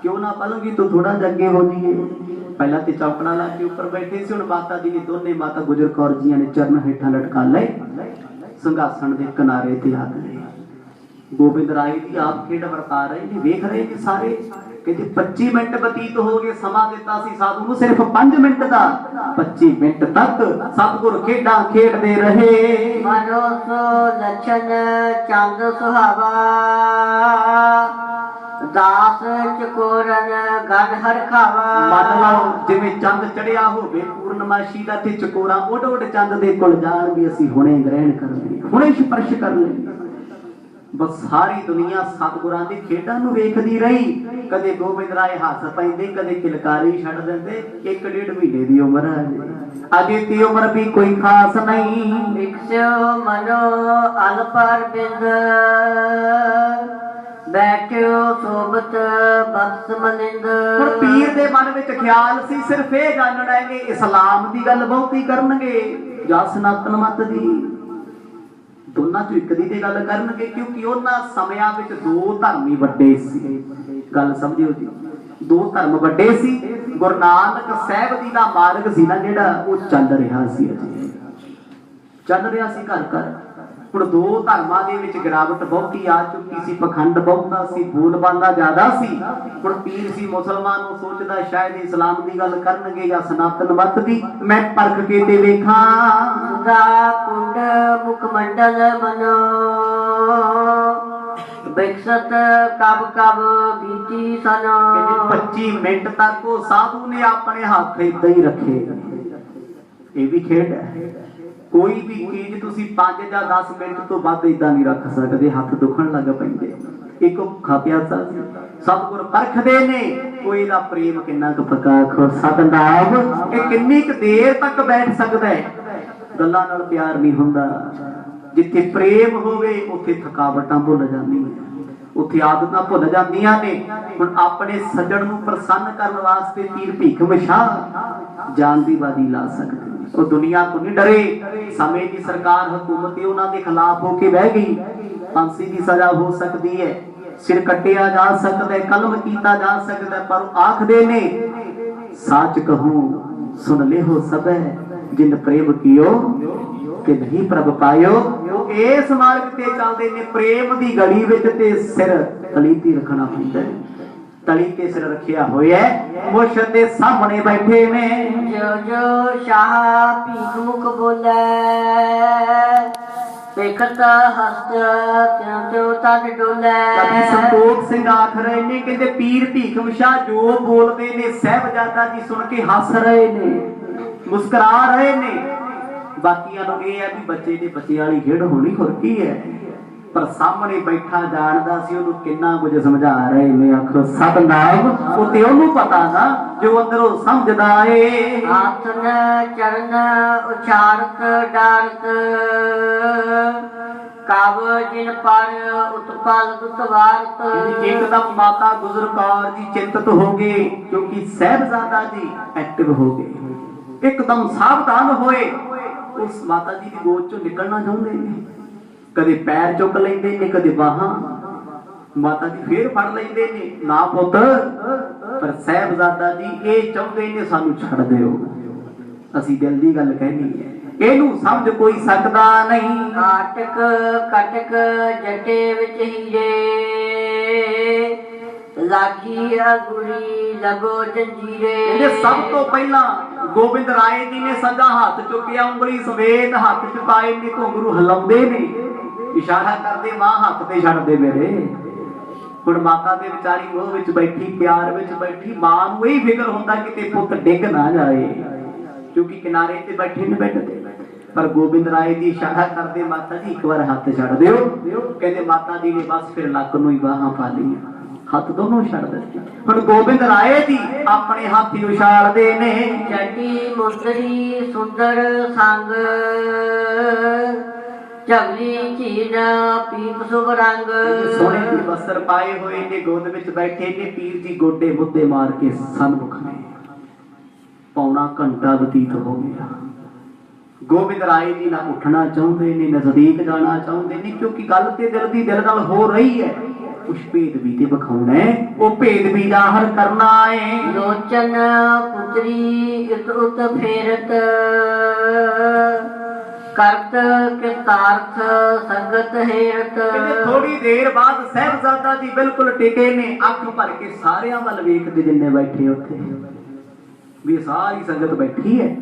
ਕਿਉਂ ਨਾ ਪਲੂਗੀ ਤੂੰ ਥੋੜਾ ਜਿਹਾ ਅੱਗੇ ਹੋ ਜਾਈਏ। ਪਹਿਲਾਂ ਤੇ ਚੌਕੜਾ ਲਾ ਕੇ ਉੱਪਰ ਬੈਠੇ ਸੀ, ਹੁਣ ਮਾਤਾ ਜੀ ਨੇ ਦੋਨੇ ਮਾਤਾ ਗੁਜਰ ਕੌਰ ਜੀਆਂ ਨੇ ਚਰਨ ਹੇਠਾਂ ਲਟਕਾ ਲਏ, ਸਿੰਘਾਸਣ ਦੇ ਕਿਨਾਰੇ ਤੇ ਆ ਗਏ। ਗੋਬਿੰਦ ਰਾਏ ਜੀ ਆਪ ਖੇਡ ਵਰਤਾ ਰਹੇ ਨੇ, ਵੇਖ ਰਹੇ ਨੇ ਸਾਰੇ। ਕਹਿੰਦੇ 25 ਮਿੰਟ ਬਤੀਤ ਹੋ ਗਏ, ਸਮਾਂ ਦਿੱਤਾ ਸੀ ਸਾਧੂ ਨੂੰ ਸਿਰਫ 5 ਮਿੰਟ ਦਾ। 25 ਮਿੰਟ ਤੱਕ ਸਤਿਗੁਰ ਖੇਡਾਂ ਖੇਡਦੇ ਰਹੇ। ਮਨੋ ਸੋ ਲਛਨ ਚੰਦ ਸੁਹਾਵਾ, ਦਾਸ ਚਕੋਰਨ ਗਨ ਹਰ ਖਾਵਾ। ਮੰਨ ਲਓ ਜਿਵੇਂ ਚੰਦ ਚੜਿਆ ਹੋਵੇ ਪੂਰਨਮਾਸ਼ੀ ਦਾ, ਤੇ ਚਕੋਰਾ ਉੱਡ ਉੱਡ ਚੰਦ ਦੇ ਕੋਲ ਜਾਣ ਵੀ ਅਸੀਂ ਹੁਣੇ ਗ੍ਰਹਿਣ ਕਰ ਲਈਏ, ਹੁਣੇ ਸਪਰਸ਼ ਕਰ ਲਈਏ। ਬਸ ਸਾਰੀ ਦੁਨੀਆ ਸਤਿਗੁਰਾਂ ਦੀ ਖੇਡਾਂ ਨੂੰ ਵੇਖਦੀ ਰਹੀ। ਕਦੇ ਗੋਬਿੰਦ ਰਾਏ ਹੱਸ ਪੈਂਦੇ, ਕਦੇ ਕਿਲਕਾਰੀ ਛੱਡ ਦਿੰਦੇ। 1.5 ਮਹੀਨੇ ਦੀ ਉਮਰ ਹੈ ਅਜੇ ਤੇ ਉਮਰ ਵੀ ਕੋਈ ਖਾਸ ਨਹੀਂ। ਵਿਕਸਿਓ ਮਨੋ ਅਲਪਰ ਬਿੰਦ, ਬੈਠਿਓ ਸੋਬਤ ਬਖਸ਼ ਮਲਿੰਦ। ਹੁਣ ਪੀਰ ਦੇ ਮਨ ਵਿੱਚ ਖਿਆਲ ਸੀ ਸਿਰਫ ਇਹ ਜਾਣਨਾ ਹੈ ਕਿ ਇਸਲਾਮ ਦੀ ਗੱਲ ਬਹੁਤੀ ਕਰਨਗੇ ਜਾਂ ਸਨਾਤਨ ਮਤ ਦੀ। ਦੋਨਾਂ ਚੋਂ ਇੱਕ ਦੀ ਤੇ ਗੱਲ ਕਰਨਗੇ, ਕਿਉਂਕਿ ਉਹਨਾਂ ਸਮਿਆਂ ਵਿੱਚ ਦੋ ਧਰਮ ਹੀ ਵੱਡੇ ਸੀ। ਗੱਲ ਸਮਝਿਓ ਜੀ, ਦੋ ਧਰਮ ਵੱਡੇ ਸੀ। ਗੁਰੂ ਨਾਨਕ ਸਾਹਿਬ ਜੀ ਦਾ ਮਾਰਗ ਸੀ ਨਾ ਜਿਹੜਾ, ਉਹ ਚੱਲ ਰਿਹਾ ਸੀ, ਅਜੇ ਚੱਲ ਰਿਹਾ ਸੀ ਘਰ ਘਰ। ਹੁਣ ਦੋ ਧਰਮਾਂ ਦੇ ਵਿੱਚ ਗਿਰਾਵਟ ਬਹੁਤੀ ਆ ਚੁੱਕੀ ਸੀ, ਪਖੰਡ ਬਹੁਤਾ ਸੀ, ਬੋਲਬਾਲਾ ਜ਼ਿਆਦਾ ਸੀ। ਹੁਣ ਪੀਰ ਸੀ ਮੁਸਲਮਾਨ ਨੂੰ ਸੋਚਦਾ ਸ਼ਾਇਦ ਇਸਲਾਮ ਦੀ ਗੱਲ ਕਰਨਗੇ ਜਾਂ ਸਨਾਤਨ ਮਤ ਦੀ, ਮੈਂ ਪਰਖ ਕੇ ਤੇ ਵੇਖਾਂ। ਦਾ ਕੁੰਡ ਮੁਖ ਮੰਡਲ ਮਨੋ, ਬਿਕਸਤ ਕਬ ਕਬ ਬੀਤੀ ਸਨੋ। 25 ਮਿੰਟ ਤੱਕ ਉਹ ਸਾਧੂ ਨੇ ਆਪਣੇ ਹੱਥ ਏਦਾਂ ਹੀ ਰੱਖੇ। ਇਹ ਵੀ ਖੇਡ ਹੈ। ਕੋਈ ਵੀ ਚੀਜ਼ ਤੁਸੀਂ 5 ਜਾਂ 10 ਮਿੰਟ ਤੋਂ ਵੱਧ ਏਦਾਂ ਨਹੀਂ ਰੱਖ ਸਕਦੇ, ਹੱਥ ਦੁਖਣ ਲੱਗ ਪੈਂਦੇ। ਇੱਕ ਭੁੱਖਾ ਪਿਆਸਾ ਸਤਿਗੁਰ ਪਰਖਦੇ ਨੇ, ਕੋਈ ਦਾ ਪ੍ਰੇਮ ਕਿੰਨਾ ਕੁ ਪੱਕਾ। ਖੋ ਸਤਨਾਮ, ਇਹ ਕਿੰਨੀ ਕੁ ਦੇਰ ਤੱਕ ਬੈਠ ਸਕਦਾ ਹੈ। ਗੱਲਾਂ ਨਾਲ ਪਿਆਰ ਨਹੀਂ ਹੁੰਦਾ। ਜਿੱਥੇ ਪ੍ਰੇਮ ਹੋਵੇ ਉੱਥੇ ਥਕਾਵਟਾਂ ਭੁੱਲ ਜਾਂਦੀਆਂ, ਉੱਥੇ ਆਦਤਾਂ ਭੁੱਲ ਜਾਂਦੀਆਂ ਨੇ। ਹੁਣ ਆਪਣੇ ਸੱਜਣ ਨੂੰ ਪ੍ਰਸੰਨ ਕਰਨ ਵਾਸਤੇ ਪੀਰ ਭੀਖਮ ਸ਼ਾਹ ਜਾਨ ਦੀ ਬਾਜੀ ਲਾ ਸਕਦੇ। ਉਹ ਦੁਨੀਆ ਤੋਂ ਨਹੀਂ ਡਰੇ। ਸਮੇਂ ਦੀ ਸਰਕਾਰ ਹਕੂਮਤ ਉਹਨਾਂ ਦੇ ਖਿਲਾਫ ਹੋ ਕੇ ਬਹਿ ਗਈ। ਫਾਂਸੀ ਦੀ ਸਜ਼ਾ ਹੋ ਸਕਦੀ ਹੈ, ਸਿਰ ਕੱਟਿਆ ਜਾ ਸਕਦਾ ਹੈ, ਕਲਮ ਕੀਤਾ ਜਾ ਸਕਦਾ ਹੈ, ਪਰ ਆਖਦੇ ਨੇ ਸੱਚ ਕਹੂੰ ਸੁਣ ਲਿਓ ਸਭੈ, ਜਿਨ ਪ੍ਰੇਮ ਕੀਓ ਕਿ ਨਹੀਂ ਪ੍ਰਭ ਪਾਇਓ। ਉਹ ਇਸ ਮਾਰਗ ਤੇ ਚੱਲਦੇ ਨੇ, ਪ੍ਰੇਮ ਦੀ ਗੜੀ ਵਿੱਚ, ਤੇ ਸਿਰ ਤਲੀ ਤੇ ਰੱਖਣਾ ਪੈਂਦਾ। ਤਲੀ ਤੇ ਸਿਰ ਰੱਖਿਆ ਹੋਇਆ, ਮੁਰਸ਼ਦ ਦੇ ਸਾਹਮਣੇ ਬੈਠੇ ਨੇ। ਜੋ ਜੋ ਸ਼ਾਹ ਭੀਖ ਮੁਖ ਬੋਲੇ, ਵੇਖਤ ਹਸਤ ਤਿਉ ਤਿਉ ਤਨ ਡੋਲੇ। ਕਵੀ ਸੰਤੋਖ ਸਿੰਘ ਆਖ ਰਹੇ ਨੇ, ਕਹਿੰਦੇ ਪੀਰ ਭੀਖਮ ਸ਼ਾਹ ਜੋ ਬੋਲਦੇ ਨੇ ਸਾਹਿਬਜ਼ਾਦਾ ਜੀ ਸੁਣ ਕੇ ਹੱਸ ਰਹੇ ਨੇ, ਮੁਸਕਰਾ ਰਹੇ ਨੇ। ਬਾਕੀਆਂ ਨੂੰ ਇਹ ਹੈ ਵੀ ਬੱਚੇ ਦੀ ਬੱਚੇ ਵਾਲੀ ਖੇਡ ਹੋਣੀ, ਹੋਰ ਕੀ ਹੈ। ਪਰ ਸਾਹਮਣੇ ਬੈਠਾ ਜਾਣਦਾ ਸੀ ਉਹਨੂੰ ਕਿੰਨਾ ਕੁਝ ਸਮਝਾ ਰਹੇ ਨੇ। ਆਖੋ ਸਤਨਾਮ, ਉਹ ਤੇ ਉਹਨੂੰ ਪਤਾ ਨਾ ਜੋ ਅੰਦਰੋਂ ਸਮਝਦਾ ਏ। ਆਸਨ ਚਰਨ ਉਚਾਰਤ ਡਾਰਤ, ਕਬ ਜਿਨ ਪਰ ਉਤਪਲ ਦੁਤਵਾਰਤ। ਇੱਕਦਮ ਮਾਤਾ ਗੁਜਰ ਕੌਰ ਜੀ ਚਿੰਤਤ ਹੋ ਗਏ, ਕਿਉਂਕਿ ਸਾਹਿਬਜ਼ਾਦਾ ਜੀ ਐਕਟਿਵ ਹੋ ਗਏ, ਇੱਕਦਮ ਸਾਵਧਾਨ ਹੋਏ। ਉਸ ਮਾਤਾ ਜੀ ਦੀ ਗੋਦ ਚੋਂ ਨਿਕਲਣਾ ਚਾਹੁੰਦੇ ਨੇ, ਕਦੇ ਪੈਰ ਚੁੱਕ ਲੈਂਦੇ ਨੇ, ਕਦੇ ਬਾਹਾਂ। ਮਾਤਾ ਜੀ ਫੇਰ ਫੜ ਲੈਂਦੇ ਨੇ, ਨਾ ਪੁੱਤ। ਪਰ ਸਾਹਿਬਜ਼ਾਦਾ ਜੀ ਇਹ ਚਾਹੁੰਦੇ ਨੇ ਸਾਨੂੰ ਛੱਡ ਦਿਓ, ਅਸੀਂ ਦਿਲ ਦੀ ਗੱਲ ਕਹਿਣੀ ਹੈ। ਇਹਨੂੰ ਸਮਝ ਕੋਈ ਸਕਦਾ ਨਹੀਂ। ਕਾਟਕ ਕਟਕ ਜਟੇ ਵਿੱਚ ਹੀਰੇ ਲਾਗੀ ਅਗੁਰੀ ਲਗੋ ਜੰਜੀਰੇ। ਇਹਦੇ ਸਭ ਤੋਂ ਪਹਿਲਾਂ ਗੋਬਿੰਦ ਰਾਏ ਜੀ ਨੇ ਸੱਜਾ ਹੱਥ ਚੁੱਕਿਆ, ਉਂਗਲੀ ਸਮੇਤ ਹੱਥ ਚੁਕਾਏ ਨੇ, ਘੁੰਗਰੂ ਹਿਲਾਉਂਦੇ ਨੇ, ਇਸ਼ਾਰਾ ਕਰਦੇ ਮਾਂ ਹੱਥ ਤੇ ਛੱਡ ਦੇ ਮੇਰੇ। ਹੁਣ ਮਾਤਾ ਦੇ ਵਿਚਾਰੀ ਉਹ ਵਿੱਚ ਬੈਠੀ, ਪਿਆਰ ਵਿੱਚ ਬੈਠੀ, ਮਾਂ ਨੂੰ ਇਹ ਫਿਕਰ ਹੁੰਦਾ ਕਿਤੇ ਪੁੱਤ ਡਿੱਗ ਨਾ ਜਾਏ, ਕਿਉਂਕਿ ਕਿਨਾਰੇ ਤੇ ਬੈਠੇ ਨੇ ਬੈੱਡ ਤੇ। ਪਰ ਗੋਬਿੰਦ ਰਾਏ ਜੀ ਇਸ਼ਾਰਾ ਕਰਦੇ ਮਾਤਾ ਜੀ ਇੱਕ ਵਾਰ ਹੱਥ ਛੱਡ ਦਿਓ। ਕਹਿੰਦੇ ਮਾਤਾ ਜੀ ਨੇ ਬਸ ਫਿਰ ਲੱਕ ਨੂੰ ਹੀ ਬਾਹਾਂ ਪਾ ਲਈਆਂ, ਹੱਥ ਦੋਨੋਂ ਛੱਡ ਦਿੱਤੇ। ਹੁਣ ਗੋਬਿੰਦ ਰਾਏ ਜੀ ਆਪਣੇ ਹੱਥ ਹੀ ਉਛਾਲਦੇ ਨੇ। ਚਟੀ ਮੁੰਦਰੀ ਸੁੰਦਰ ਸੰਗ ਝਗਲੀ ਝੀਨ ਪੀਤ ਸੁਭ ਰੰਗ। ਸੋਹਣੇ ਦੇ ਵਸਤਰ ਪਾਏ ਹੋਏ ਨੇ, ਗੋਦ ਵਿੱਚ ਬੈਠੇ ਨੇ, ਪੀਰ ਜੀ ਗੋਡੇ ਮੁੱਦੇ ਮਾਰ ਕੇ ਸਨਮੁਖ ਨੇ। ਪੌਣਾ ਘੰਟਾ ਬਤੀਤ ਹੋ ਗਿਆ। ਗੋਬਿੰਦ ਰਾਏ ਜੀ ਨਾ ਉੱਠਣਾ ਚਾਹੁੰਦੇ ਨੇ, ਨਜ਼ਦੀਕ ਜਾਣਾ ਚਾਹੁੰਦੇ ਨੇ, ਕਿਉਂਕਿ ਗੱਲ ਤੇ ਦਿਲ ਦੀ ਦਿਲ ਨਾਲ ਹੋ ਰਹੀ ਹੈ। ਕੁਛ ਭੇਦ ਵੀ ਤੇ ਵਿਖਾਉਣਾ ਹੈ, ਉਹ ਭੇਦ ਵੀ ਜ਼ਾਹਰ ਕਰਨਾ ਹੈ। ਲੋਚਨ ਪੁਤਰੀ ਇਤ ਉਤ ਫੇਰਤ ਕਰਤ ਕਿਤਾਰਥ ਸੰਗਤ ਹੇਰਤ। ਥੋੜੀ ਦੇਰ ਬਾਅਦ ਸਾਹਿਬਜ਼ਾਦਾ ਜੀ ਬਿਲਕੁਲ ਟਿਕੇ ਨੇ, ਅੱਖ ਭਰ ਕੇ ਸਾਰਿਆਂ ਵੱਲ ਵੇਖਦੇ ਜਿੰਨੇ ਬੈਠੇ ਉੱਥੇ, ਵੀ ਸਾਰੀ ਸੰਗਤ ਬੈਠੀ ਹੈ।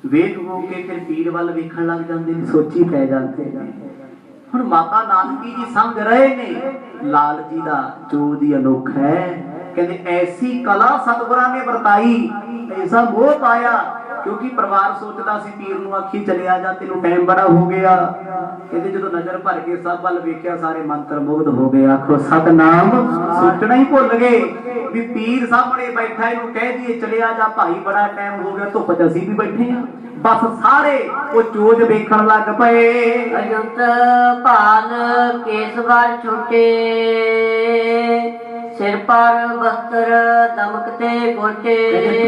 ਵੇਖ ਹੋ ਕੇ ਫਿਰ ਪੀਰ ਵੱਲ ਵੇਖਣ ਲੱਗ ਜਾਂਦੇ ਨੇ, ਸੋਚੀ ਪੈ ਜਾਂਦੇ ਨੇ। ਹੁਣ ਮਾਤਾ ਨਾਨਕੀ ਜੀ ਸਮਝ ਰਹੇ ਨੇ ਲਾਲ ਜੀ ਦਾ ਜੋ ਦੀ ਅਨੋਖਾ ਹੈ। ਕਹਿੰਦੇ ਐਸੀ ਕਲਾ ਸਤਿਗੁਰਾਂ ਨੇ ਵਰਤਾਈ, ਐਸਾ ਮੋਹ ਪਾਇਆ, ਕਿਉਂਕਿ ਪਰਿਵਾਰ ਸੋਚਦਾ ਸੀ ਪੀਰ ਨੂੰ ਆਖੀ ਚਲਿਆ ਜਾ, ਤੈਨੂੰ ਟਾਈਮ ਬੜਾ ਹੋ ਗਿਆ। ਕਹਿੰਦੇ ਜਦੋਂ ਨਜ਼ਰ ਭਰ ਕੇ ਸਭ ਵੱਲ ਵੇਖਿਆ, ਸਾਰੇ ਮੰਤਰ ਮੁਗਧ ਹੋ ਗਏ। ਆਖੋ ਸਤਨਾਮ, ਸੋਚਣਾ ਹੀ ਭੁੱਲ ਗਏ ਵੀ ਪੀਰ ਸਾਹਮਣੇ ਬੈਠਾ, ਇਹਨੂੰ ਕਹਿ ਦਈਏ ਚਲਿਆ ਜਾ ਭਾਈ, ਬੜਾ ਟਾਈਮ ਹੋ ਗਿਆ, ਧੁੱਪ 'ਚ ਅਸੀਂ ਵੀ ਬੈਠੇ ਆ। ਬਸ ਸਾਰੇ ਉਹ ਚੋਜ ਵੇਖਣ ਲੱਗ ਪਏ। ਅਜੰਤ ਭਾਲ ਕੇਸਵਾਰ ਛੋਟੇ ਸਿਰ ਪਰ ਬਸਤਰ ਦਮਕਤੇ ਗੋਟੇ।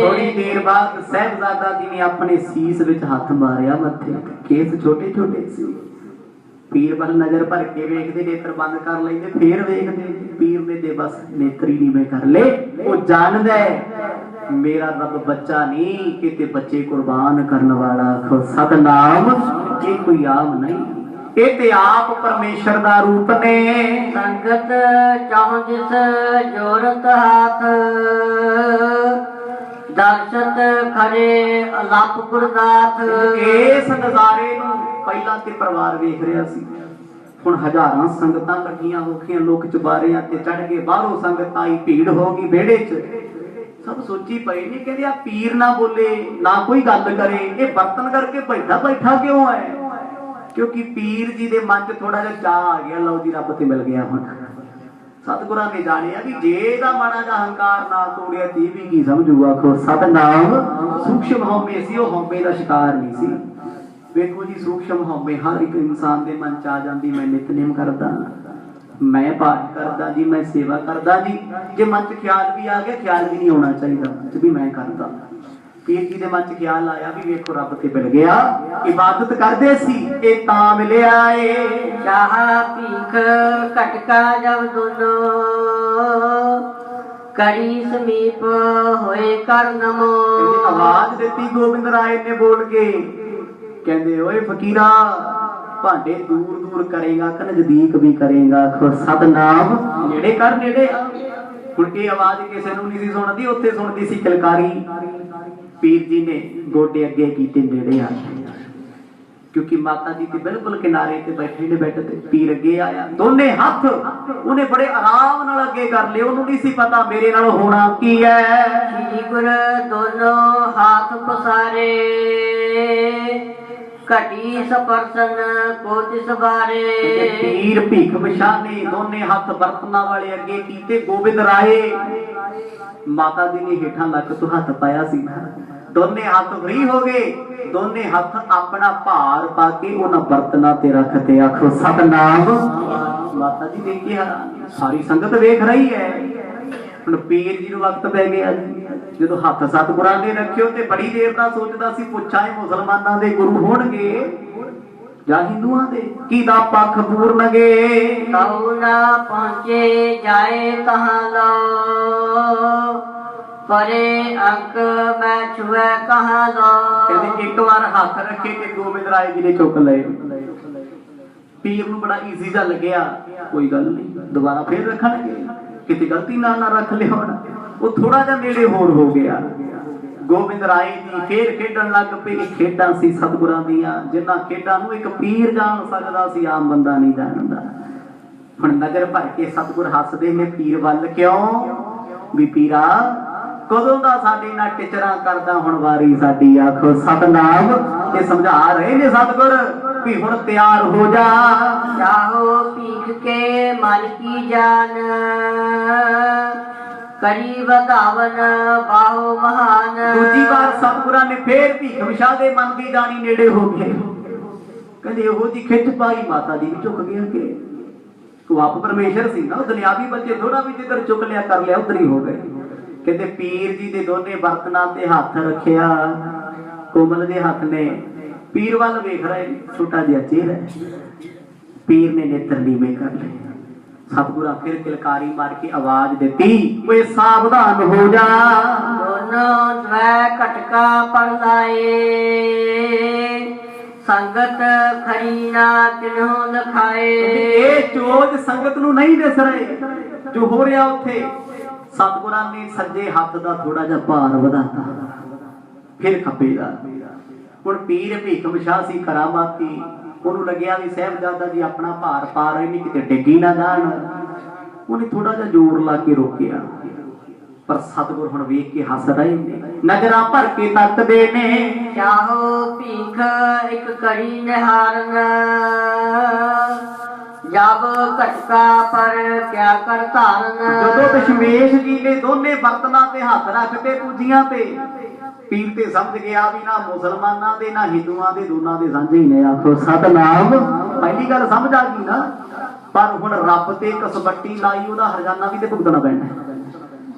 ਥੋੜੀ ਦੇਰ ਬਾਅਦ ਸਾਹਿਬਜ਼ਾਦਾ ਜੀ ਨੇ ਆਪਣੇ ਸੀਸ ਵਿੱਚ ਹੱਥ ਮਾਰਿਆ, ਮੱਥੇ ਕੇਸ ਛੋਟੇ ਛੋਟੇ ਸੀ। ਪੀਰ ਵੱਲ ਨਜ਼ਰ ਭਰ ਕੇ ਵੇਖਦੇ, ਨੇਤਰ ਬੰਦ ਕਰ ਲੈਂਦੇ, ਫੇਰ ਵੇਖਦੇ। ਪੀਰ ਨੇ ਤੇ ਬਸ ਨੇਤਰੀ ਨੀਵੇਂ ਕਰ ਲੇ। ਉਹ ਜਾਣਦਾ ਮੇਰਾ ਰੱਬ ਬੱਚਾ ਨਹੀਂ, ਕਿਤੇ ਬੱਚੇ ਕੁਰਬਾਨ ਕਰਨ ਵਾਲਾ। ਸਤਨਾਮ, ਇਹ ਕੋਈ ਆਮ ਨਹੀਂ, ਇਹ ਤੇ ਆਪ ਪਰਮੇਸ਼ਰ ਦਾ ਰੂਪ ਨੇ। ਸੰਗਤ ਚਾਹੁ ਜਿਸ ਜੋਰਤ ਹਾਥ ਦਰਸ਼ਤ ਖਰੇ ਅਲਪ ਗੁਰਦਾਸ। ਇਸ ਨਜ਼ਾਰੇ ਨੂੰ ਪਹਿਲਾਂ ਤੇ ਪਰਿਵਾਰ ਵੇਖ ਰਿਹਾ ਸੀ, ਹੁਣ ਹਜ਼ਾਰਾਂ ਸੰਗਤਾਂ ਇਕੱਠੀਆਂ ਹੋ ਕੇ ਲੋਕ ਚੁਬਾਰਿਆਂ ਤੇ ਚੜ ਕੇ ਬਾਹਰੋਂ ਸੰਗਤ ਆਈ, ਭੀੜ ਹੋ ਗਈ ਵਿਹੜੇ 'ਚ। ਸਭ ਸੋਚੀ ਪਏ ਨੇ, ਕਹਿੰਦੇ ਆ ਪੀਰ ਨਾ ਬੋਲੇ, ਨਾ ਕੋਈ ਗੱਲ ਕਰੇ, ਇਹ ਬਰਤਨ ਕਰਕੇ ਬੈਠਾ ਬੈਠਾ ਕਿਉਂ ਹੈ? ਕਿਉਂਕਿ ਪੀਰ ਜੀ ਦੇ ਮਨ 'ਚ ਥੋੜਾ ਜਿਹਾ ਚਾਹ ਆ ਗਿਆ, ਲਓ ਜੀ ਰੱਬ ਤੇ ਮਿਲ ਗਿਆ। ਹੁਣ ਸਤਿਗੁਰਾਂ ਨੇ ਜਾਣਿਆ ਵੀ ਜੇ ਇਹਦਾ ਮਾੜਾ ਜਿਹਾ ਹੰਕਾਰ ਨਾ ਤੋੜਿਆ ਤੇ ਵੀ ਕੀ ਸਮਝੂਗਾ। ਆਖੋ ਸਤਨਾਮ, ਸੂਖਸ਼ਮ ਹਉਮੈ ਸੀ, ਉਹ ਹਉਮੈ ਦਾ ਸ਼ਿਕਾਰ ਨਹੀਂ ਸੀ। ਵੇਖੋ ਜੀ, ਸੂਖਸ਼ਮ ਹਉਮੈ ਹਰ ਇੱਕ ਇਨਸਾਨ ਦੇ ਮਨ 'ਚ ਆ ਜਾਂਦੀ। ਮੈਂ ਨਿਤਨੇਮ ਕਰਦਾ, ਮੈਂ ਪਾਠ ਕਰਦਾ ਜੀ, ਮੈਂ ਸੇਵਾ ਕਰਦਾ ਜੀ। ਜੇ ਮਨ 'ਚ ਖਿਆਲ ਵੀ ਆ ਗਿਆ, ਖਿਆਲ ਵੀ ਨਹੀਂ ਆਉਣਾ ਚਾਹੀਦਾ ਵੀ ਮੈਂ ਕਰਦਾ। ਪੀਰ ਜੀ ਦੇ ਮਨ 'ਚ ਖਿਆਲ ਆਇਆ ਵੀ ਵੇਖੋ ਰੱਬ ਤੇ ਮਿਲ ਗਿਆ, ਇਬਾਦਤ ਕਰਦੇ ਸੀ, ਇਹ ਤਾਂ ਮਿਲਿਆ ਏ। ਚਾਹ ਭੀਖ ਘਟਕਾ ਜਬ ਦੋਨੋ ਕਰੀ ਸਮੀਪ ਹੋਏ ਕਰ ਨਮੋ। ਆਵਾਜ਼ ਦਿੱਤੀ ਗੋਬਿੰਦ ਰਾਏ ਨੇ ਬੋਲ ਕੇ, ਕਹਿੰਦੇ ਓਏ ਫਕੀਰਾ, ਭਾਂਡੇ ਦੂਰ ਦੂਰ ਕਰੇਗਾ ਕਿ ਨਜ਼ਦੀਕ ਵੀ ਕਰੇਗਾ। ਸਤਨਾਮ, ਨੇੜੇ ਕਰ ਨੇੜੇ। ਹੁਣ ਇਹ ਆਵਾਜ਼ ਕਿਸੇ ਨੂੰ ਨਹੀਂ ਸੀ ਸੁਣਦੀ, ਉੱਥੇ ਸੁਣਦੀ ਸੀ ਕਿਲਕਾਰੀ। ਪੀਰ ਜੀ ਨੇ ਗੋਡੇ ਅੱਗੇ ਕੀਤੇ, ਨੇੜੇ ਆ, ਕਿਉਂਕਿ ਮਾਤਾ ਜੀ ਤੇ ਬਿਲਕੁਲ ਕਿਨਾਰੇ ਤੇ ਬੈਠੇ ਨੇ ਬੈੱਡ ਤੇ। ਪੀਰ ਅੱਗੇ ਆਇਆ, ਦੋਨੇ ਹੱਥ ਉਹਨੇ ਬੜੇ ਆਰਾਮ ਨਾਲ ਅੱਗੇ ਕਰ ਲਏ। ਉਹਨੂੰ ਨਹੀਂ ਸੀ ਪਤਾ ਮੇਰੇ ਨਾਲ ਹੋਣਾ ਕੀ ਹੈ। ਸ੍ਰੀ ਗੁਰ ਦੋਨੋਂ ਹੱਥ ਪਸਾਰੇ ਘਟੀ ਸਪਰਸਨ ਕੋ ਤਿਸ ਬਾਰੇ। ਪੀਰ ਭੀਖ ਵਿਛਾਣੇ, ਦੋਨੇ ਹੱਥ ਬਰਤਨਾਂ ਵਾਲੇ ਅੱਗੇ ਕੀਤੇ। ਗੋਬਿੰਦ ਰਾਏ ਮਾਤਾ ਜੀ ਨੇ ਹੇਠਾਂ ਲੱਕ ਤੋਂ ਹੱਥ ਪਾਇਆ ਸੀ, ਦੋਨੇ ਹੱਥ ਫਰੀ ਹੋ ਗਏ। ਦੋਨੇ ਹੱਥ ਆਪਣਾ ਭਾਰ ਪਾ ਕੇ ਉਹਨਾਂ ਬਰਤਨਾਂ ਤੇ ਰੱਖਤੇ। ਆਖੋ ਸਤਨਾਮ। ਮਾਤਾ ਜੀ ਦੇਖੀ, ਸਾਰੀ ਸੰਗਤ ਵੇਖ ਰਹੀ ਹੈ। ਹੁਣ ਪੀਰ ਜੀ ਨੂੰ ਵਕਤ ਪੈ ਗਿਆ। ਜਦੋਂ ਹੱਥ ਸਤਿਗੁਰਾਂ ਦੇ ਰੱਖਿਓ ਤੇ ਬੜੀ ਦੇਰ ਦਾ ਸੋਚਦਾ ਸੀ, ਪੁੱਛਾਂ ਇਹ ਮੁਸਲਮਾਨਾਂ ਦੇ ਗੁਰੂ ਹੋਣਗੇ ਜਾਂ ਹਿੰਦੂਆਂ ਦੇ? ਕਿਹਦਾ ਪੱਖ ਪੂਰਨਗੇ? ਕਉ ਨਾ ਪਹੁੰਚੇ ਜਾਏ ਤਹਾਂ ਲੋ परे अंक मैं छुए कहाँ लो। कहते एक बार हथ रखे कि गोबिंद राय जी ने चुक लए। पीर नूं बड़ा ईजी जा लग्या, कोई गल नहीं दोबारा फिर रखणगे, किते गलती ना रख लिया होना। वो थोड़ा जिहा नेड़े होर हो गया। गोबिंद राय जी फिर खेडण लग पे। खेडां सी सतगुरां दियां, जिन्हां खेडां नूं एक पीर जाण सकदा सी, आम बंदा नहीं जाणदा। हुण नजर भर के सतगुर हसदे ने पीर वल, क्यों भी पीरा कदों दा साडे नाल टिचरा करदा, हुण वारी साडी आखो सतनाम। ये समझा रहे ने सतगुर भी हुण तैयार हो जा। चाहो पीख के मन की जान, करी बगावन बाहो महान। दूजी बार सतगुरां ने फिर भीख विशा दे मन की जानी नेड़े हो गए। कहंदे इहो जी खिच पाई माता जी भी झुक गए कि तू आप परमेश्वर सी ना, दुनियावी बच्चे थोड़ा भी जिधर चुक लिया कर लिया उधर ही हो गए। कहते पीर जी दे दोने बर्तनां ते हथ रखिया, कोमल दे हथ ने पीर वाल वेख रहे, छोटा जिहा चेहरा। पीर ने नेत्र नीवे कर ले। सतगुरा फिर किलकारी मार के आवाज देती, ओए सावधान हो जा। दोनों द्वै कटका पड़ लाए, संगत खरी ना किन्हों लखाए। ये चोज संगत नूं नहीं दिस रहे जो हो रहा उत्थे। सतगुरां ने सज्जे हथ दा थोड़ा जिहा भार वधाता, फिर खब्बे दा। हुण पीर भीखम शाह सी करामाती, ਉਹਨੂੰ ਲੱਗਿਆ ਵੀ ਸਾਹਿਬਜ਼ਾਦਾ ਜੀ ਆਪਣਾ ਭਾਰ ਪਾ ਰਹੇ ਨੇ, ਕਿਤੇ ਡਿੱਗੀ ਨਾ ਜਾਣ। ਉਹਨੇ ਥੋੜਾ ਜਿਹਾ ਜ਼ੋਰ ਲਾ ਕੇ ਰੋਕਿਆ, ਪਰ ਸਤਿਗੁਰ ਹੁਣ ਵੇਖ ਕੇ ਹੱਸ ਰਹੇ ਨੇ, ਨਜ਼ਰਾਂ ਭਰ ਕੇ ਤੱਕਦੇ ਨੇ। ਚਾਹੋ ਭੀਖ ਇੱਕ ਕੜੀ ਨਿਹਾਰਨ, ਜਬ ਘਟਕਾ ਪਰ ਕਿਆ ਕਰ ਧਾਰਨ। ਜਦੋਂ ਦਸ਼ਮੇਸ਼ ਜੀ ਨੇ ਦੋਨੇ ਬਰਤਨਾਂ ਤੇ ਹੱਥ ਰੱਖ ਕੇ ਪੂਜੀਆਂ ਤੇ पीर ते समझ गया भी ना मुसलमाना दे ना हिंदुआ दे, दोनों दे सांझे ही ने। आखो सतनाम। पहली गल समझ आ गई ना, पर हुण रब ते कसवट्टी लाई, ओहदा हरजाना भी ते भुगतना पैना।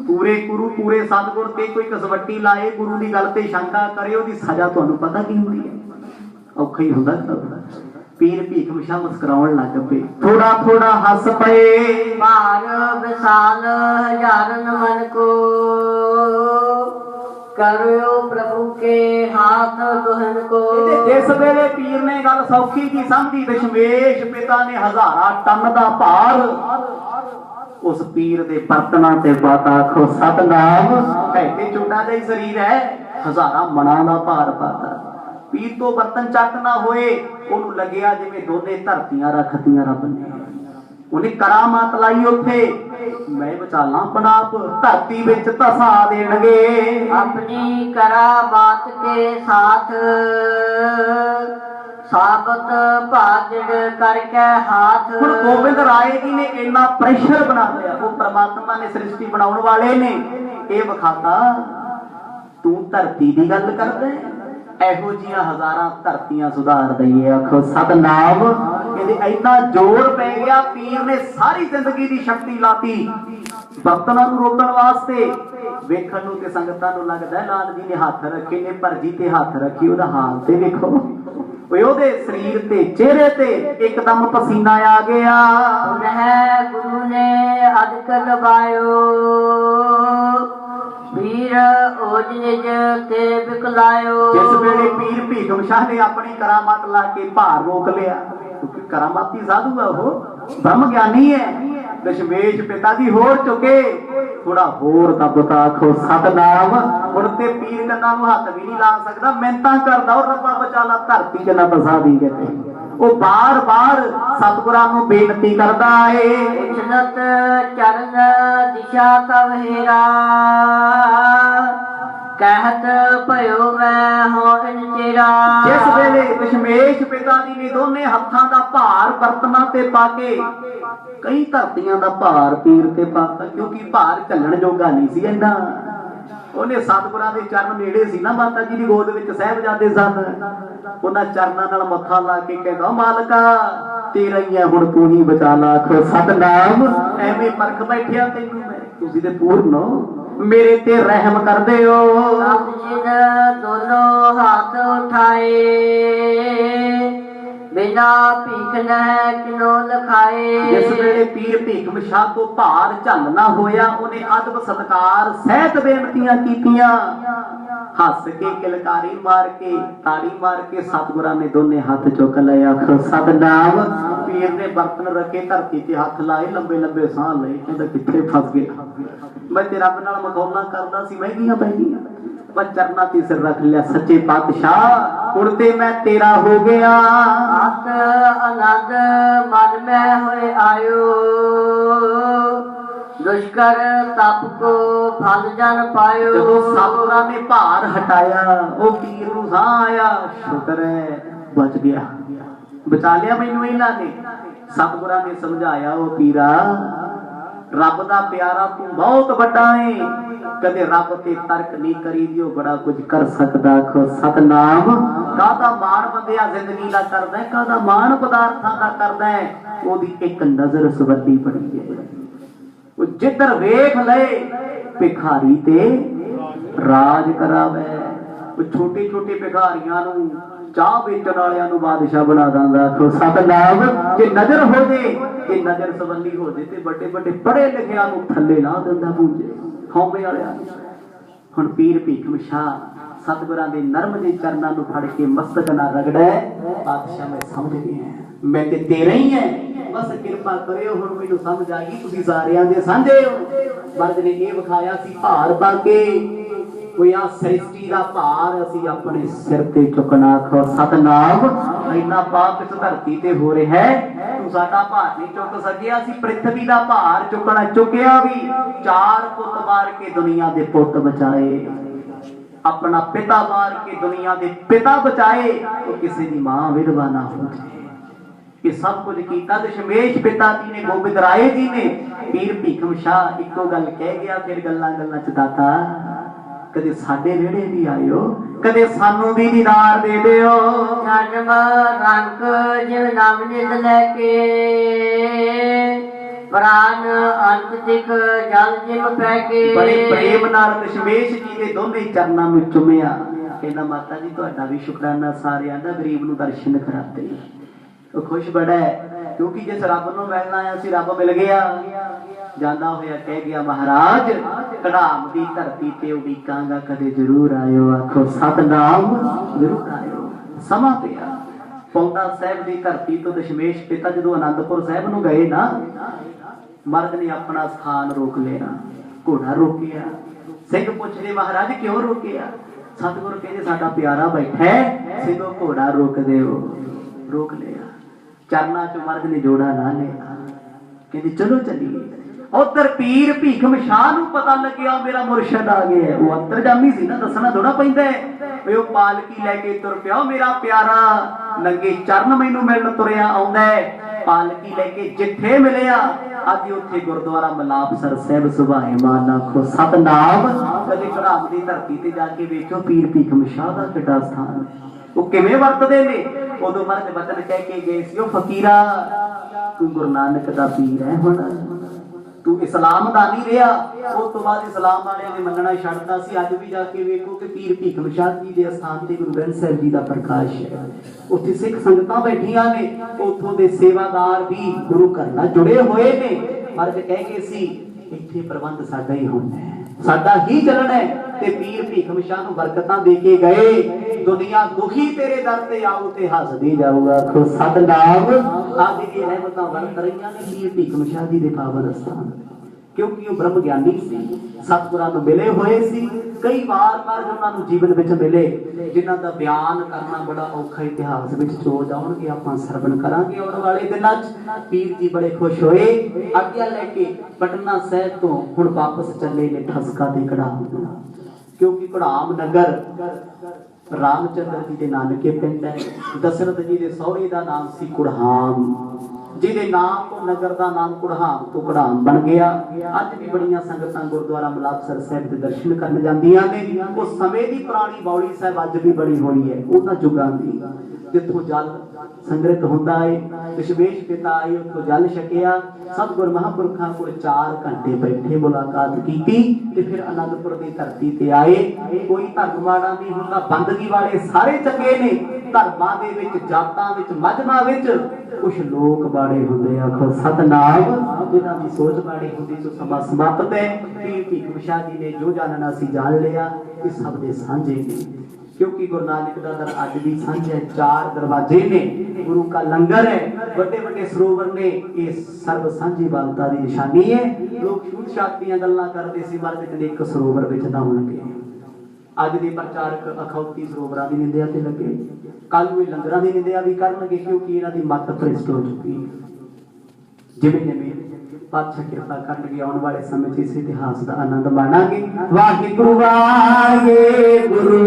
पूरे गुरु पूरे सतगुर ते कोई कसवट्टी लाए, गुरु दी गल ते शंका करे, ओहदी सजा तुहानू पता की हुंदी है? औखा ही हुंदा। पीर भीख विशा मुस्कुराउण लग पे, थोड़ा थोड़ा हस पे। भार विशाल हजारन मन को, करो प्रभु के हाथ दुहन को। जिस वेले पीर ने गल सौखी की समझी, दशमेश पिता ने 1000 टन दा भार उस पीर दे बर्तनां ते पाता। आखो सतनाम। कहते छोटा जिहा शरीर है, 1000 मणा दा भार पाता। पीर तो बर्तन चक ना होए, ओनू लगया जिवें दोने धरतियां रखतियां रब ने। उन्हें करामात लाई उत्थे, मैं बचाला अपना आप, धरती विच धसा देणगे। अपनी करामात के साथ साबत भाजड़ करके हाथ। हुण गोबिंद राय जी ने इन्ना प्रेशर बना लिया, वो परमात्मा ने सृष्टि बनाउण वाले ने ये विखाता, तू धरती की गल करदे, ਇਹੋ ਜਿਹੀਆਂ ਹਜ਼ਾਰਾਂ ਧਰਤੀਆਂ ਸੁਧਾਰ ਦਈਏ। ਆਖੋ ਸਤਨਾਮ। ਇਹਦੇ ਇੰਨਾ ਜ਼ੋਰ ਪੈ ਗਿਆ, ਪੀਰ ਨੇ ਸਾਰੀ ਜ਼ਿੰਦਗੀ ਦੀ ਸ਼ਕਤੀ ਲਾਤੀ ਬਰਤਨਾਂ ਨੂੰ ਰੋਕਣ ਵਾਸਤੇ। ਵੇਖਣ ਨੂੰ ਤੇ ਸੰਗਤਾਂ ਨੂੰ ਲੱਗਦਾ ਲਾਲ ਜੀ ਨੇ ਹੱਥ ਰੱਖੇ ਨੇ, ਪਰ ਜੀ ਤੇ ਹੱਥ ਰੱਖੀ, ਉਹਦਾ ਹਾਲ ਤੇ ਵੇਖੋ। ਉਹਦੇ ਸਰੀਰ ਤੇ ਚਿਹਰੇ ਤੇ ਇੱਕਦਮ ਪਸੀਨਾ ਆ ਗਿਆ। ਰਹਿ ਗੁਰੂ ਨੇ ਅਦਕ ਲਵਾਇਓ, पीर ओज निज ते बिकलायो। जिस वेले पीर भीखम शाह ने अपनी करामात ला के भार रोक लिया, क्योंकि करामाती साधु है, वो ब्रह्म ज्ञानी है। दशमेश पिता जी होर चुके, थोड़ा होर दबता। आखो सतनाम। हुण ते पीर कन्ना नूं हथ भी नहीं ला सकदा, मिन्नतां करदा, और रब्बा बचा ला धरती च ना फसा दी किते। वो बार बार सतगुरां नूं बेनती करदा है। उछलत चरण दिशा तव हेरा, कहत भयो मैं होन चेरा। जिस वेले दशमेश पिता जी ने दोने हत्थां दा भार बर्तनां ते पा के, कई धरतियां दा भार पीर ते पाता, क्योंकि भार झल्लण जोगा नहीं सी इन्ना। ਉਹਨੇ ਸਤਿਗੁਰਾਂ ਦੇ ਚਰਨ ਨੇੜੇ ਸੀ ਨਾ, ਮਾਤਾ ਜੀ ਦੀ ਗੋਦ ਵਿੱਚ ਸਾਹਿਬਜ਼ਾਦੇ ਸਨ। ਉਹਨਾਂ ਚਰਨਾਂ ਨਾਲ ਮੱਥਾ ਲਾ ਕੇ ਕਹਿੰਦਾ, ਮਾਲਕਾ ਤੇਰਾ ਹੀ ਹੈ, ਹੁਣ ਤੂੰ ਹੀ ਬਚਾ ਲਾ। ਆਖੋ ਸਤਨਾਮ। ਐਵੇਂ ਪਰਖ ਬੈਠਿਆ ਤੈਨੂੰ ਮੈਂ, ਤੁਸੀਂ ਤੇ ਪੂਰਨ ਹੋ, ਮੇਰੇ ਤੇ ਰਹਿਮ ਕਰਦੇ ਹੋ। ਦੋਨੋਂ ਹੱਥ ਉਠਾਏ, बिना भीख न किनो लखाए। जिस वेले पीर भीखम शाह को भार झल ना होया उन्हें अदब सत्कार सहित बेनतियां कीतियां। हस के किलकारी मार के ताड़ी मार के सतगुरां ने दोने हाथ चुक लए। आखो सतनाम। पीर ने बर्तन रखे धरती ते हाथ लाए लंबे लंबे साह लए कहंदा किथे फस गया। मैं ते रब नाल मखौला करदा सी महंगियां पै गईयां पर चरना ते सिर रख लिया। सच्चे पातशाह हुण ते मैं तेरा हो गया। आत आनंद मन में होए आयो। दुष्कर तप को फल जन पायो। जदों सतगुरां ने भार हटाया ओ पीर नूं साह आया। शुक्र है बच गया बचा लिया मैनू इन्हां ने। सतगुरां ने समझाया ओ पीरा रब दा प्यारा तू बहुत वड्डा है। कदे रब ते तर्क नहीं करी दियो बड़ा कुछ कर सकदा। आखो सतनाम। कादा मान बंदिया जिंदगी दा करदा है कादा मान पदार्थां दा करदा है। ओदी एक नजर सवली पड़ी है वो जिधर वेख ले भिखारी ते राज करावे। वो छोटे छोटे भिखारियां नूं चाह बेचण वालियां नूं बादशाह बना दिंदा। आखो सतनाम। जे नजर हो जे जे नजर सवली हो जे ते बड़े बड़े पढ़े लिखियां नूं थल्ले ला दिंदा पूंजे हौमे वालियां। हुण पीर भीखम शाह सतगुरां दे नरम जे चरनां नूं फड़ के मस्तक नाल रगड़े। बादशाह मैं समझ गया मैं ते तेरा ही है बस किरपा करियो। हुण मैनूं समझ आ गई तुसीं सारियां दे सांझे हो। मर्द ने ये विखाया सी भार बाके कोई आ सृष्टि दा भार असीं अपने सिर ते चुकना। आखो सतनाम। इन्ना पाप इस धरती ते हो रहा है तू साडा भार नहीं चुक सकिया। असीं पृथ्वी दा भार चुकना चुकिया भी। 4 पुत मार के दुनिया दे पुत बचाए। अपना पिता मार के दुनिया दे पिता बचाए तो किसी दी मां विधवा ना हो जाए। ये सब कुछ कीता दशमेश पिता जी ने गोबिंद राय जी ने। पीर भीखम शाह इको गल कह गया फिर गल्लां गल्लां च दाता कदे साडे वेड़े भी आयो कदे सानू भी दीदार दे दियो। जन्म रंग जिव नाम नित लेके प्राण अंत तिक जल जिम पैके। बड़े प्रेम नाल दशमेश जी दे दोने चरनां में चुमिया। कहना माता जी तुहाडा भी शुकराना सारियां दा गरीब नूं दर्शन कराते। तो खुश बड़ा है क्योंकि जिस रब नूं मिलना आया सी रब मिल गया। जांदा होया कह गया महाराज कड़ाम दी धरती ते उड़ीकांगा कदे जरूर आयो। आखो सतनाम। जरूर आयो समा पिया। पौंदा साहिब दी धरती तो दशमेश पिता जदों आनंदपुर साहिब नूं गए ना मर्द ने अपना स्थान रोक लिया घोड़ा रोकिया। सिंह पुछदे महाराज क्यों रोकिया। सतगुरु कहंदे साडा प्यारा बैठा है सिंधो घोड़ा रोक दिओ। रोक लिया चरना चो मर्द ने जोड़ा ला लिया। कहते चलो चलिए। उधर पीर भीखम शाह नूं पता लग्या मेरा मुर्शद आ गया है। वो अंतरजामी सी ना दसना थोड़ा पैंदा है। वो पालकी लैके तुर पिया मेरा प्यारा नंगे चरण मैनू मिलण तुरिया आउंदा है। पालकी लैके जिथे मिलिया अज उत्थे गुरुद्वारा मलापसर साहिब सुभाएमान। आखो सतनाम। कदे कड़ाम दी धरती ते जाके वेखो पीर भीखम शाह दा किड्डा स्थान वो किवें वरतदे ने। उदों मर्द वचन कह के गए सी ओ फकीरा तू गुरु नानक दा पीर है हुण तू इस्लाम दा नहीं रहा। उस तो बाद इस्लाम वाले ने मनना छड्डता सी। अज भी जाके वेखो कि पीर भीखम शाह जी दे स्थान ते गुरु ग्रंथ साहिब जी दा प्रकाश है। उत्थे सिख संगतां बैठियां ने उथों दे सेवादार भी गुरु घर नाल जुड़े होए ने। मर्द कह के सी इत्थे प्रबंध साडा ही होना है साडा ही चलना है। ते पीर भीखम शाह नूं बरकतां दे के गए। दुनिया दुखी तेरे दर ते आऊ ते हसदी जाऊगा। आखो सतनाम। आज दी रहमतां वरत रहीआं ने पीर भीखम शाह जी दे पावन स्थान क्योंकि वो ब्रह्म ज्ञानी सी सतगुरां नूं मिले होए सी। कई वार मर्द उन्हां नूं जीवन विच मिले जिन्हां दा बयान करना बड़ा औखा इतिहास विच चोज आउणगे आपां सरवण करांगे आउण वाले दिनां च। पीर जी बड़े खुश होए आग्या लैके पटना साहिब तो हुण वापस चले ने ठसका ते कड़ाम क्योंकि कड़ाम नगर रामचंद्र जी दे नानके पिंड है। दशरथ जी दे सौरे दा नाम सी कुड़हाम जिहदे नाम तो नगर का नाम कुड़हाम तो कड़ाम बन गया। अज भी बड़ियां संगतां गुरुद्वारा मलापसर साहिब दे दर्शन करन जांदियां ने। उस समय दी पुरानी बौली साहिब अज भी बड़ी होई है उन्हां जुगां दी जिथों जल संग्रहित होंदा है। दशमेश पिता आए उथों जल छकिया। सतगुर महापुरखां कोल 4 घंटे बैठे मुलाकात कीती ते फिर आनंदपुर दी धरती ते आए। कोई धर्म माड़ा नहीं हुंदा बंदगी वाले सारे चंगे ने ਧਰਮਾਂ ਦੇ ਵਿੱਚ, ਜਾਤਾਂ ਵਿੱਚ, ਮਜ਼੍ਹਬਾਂ ਵਿੱਚ ਕੁਝ ਲੋਕ ਬਾੜੇ ਹੁੰਦੇ ਆਖੋ ਸਤਨਾਮ, ਜਿਨ੍ਹਾਂ ਦੀ ਸੋਚ ਬਾੜੀ ਹੁੰਦੀ ਸੋ ਸਮਾਂ ਸਮਾਪਤ ਹੈ। ਪੀਰ ਭੀਖ ਮਸ਼ਾਹ ਜੀ ਨੇ ਜੋ ਜਾਣਨਾ ਸੀ ਜਾਣ ਲਿਆ। ਇਹ ਸਭ ਦੇ ਸਾਂਝੇ ਨੇ, क्योंकि गुरु नानक दा दर अज भी सांझा, 4 दरवाजे ने, गुरु का लंगर है, बड़े बड़े सरोवर ने, ये सर्व सांझी बालता की निशानी है। लोग छूत छात दी गल्लां करते सी, मर के एक सरोवर विच नहाउणगे। अज दे प्रचारक अखौती सरोवरां दी निंदिया ते लगे, कल नूं लंगरां दी निंदिया भी करनगे, क्योंकि इन्हां दी मत भ्रिष्ट हो चुकी है। जिवें जिवें पातशाह किरपा करनगे आउण वाले समय च इस इतिहास का आनंद माणांगे। वाहिगुरू वाहिगुरू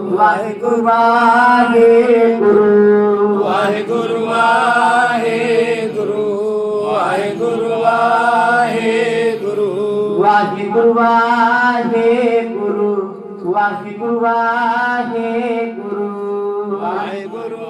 वाहिगुरू वाहिगुरू वाहिगुरू वाहिगुरू वाहिगुरू वाहिगुरू वाहिगुरू वाहिगुरू वाहिगुरू वाहिगुरू वाहिगुरू वाहिगुरू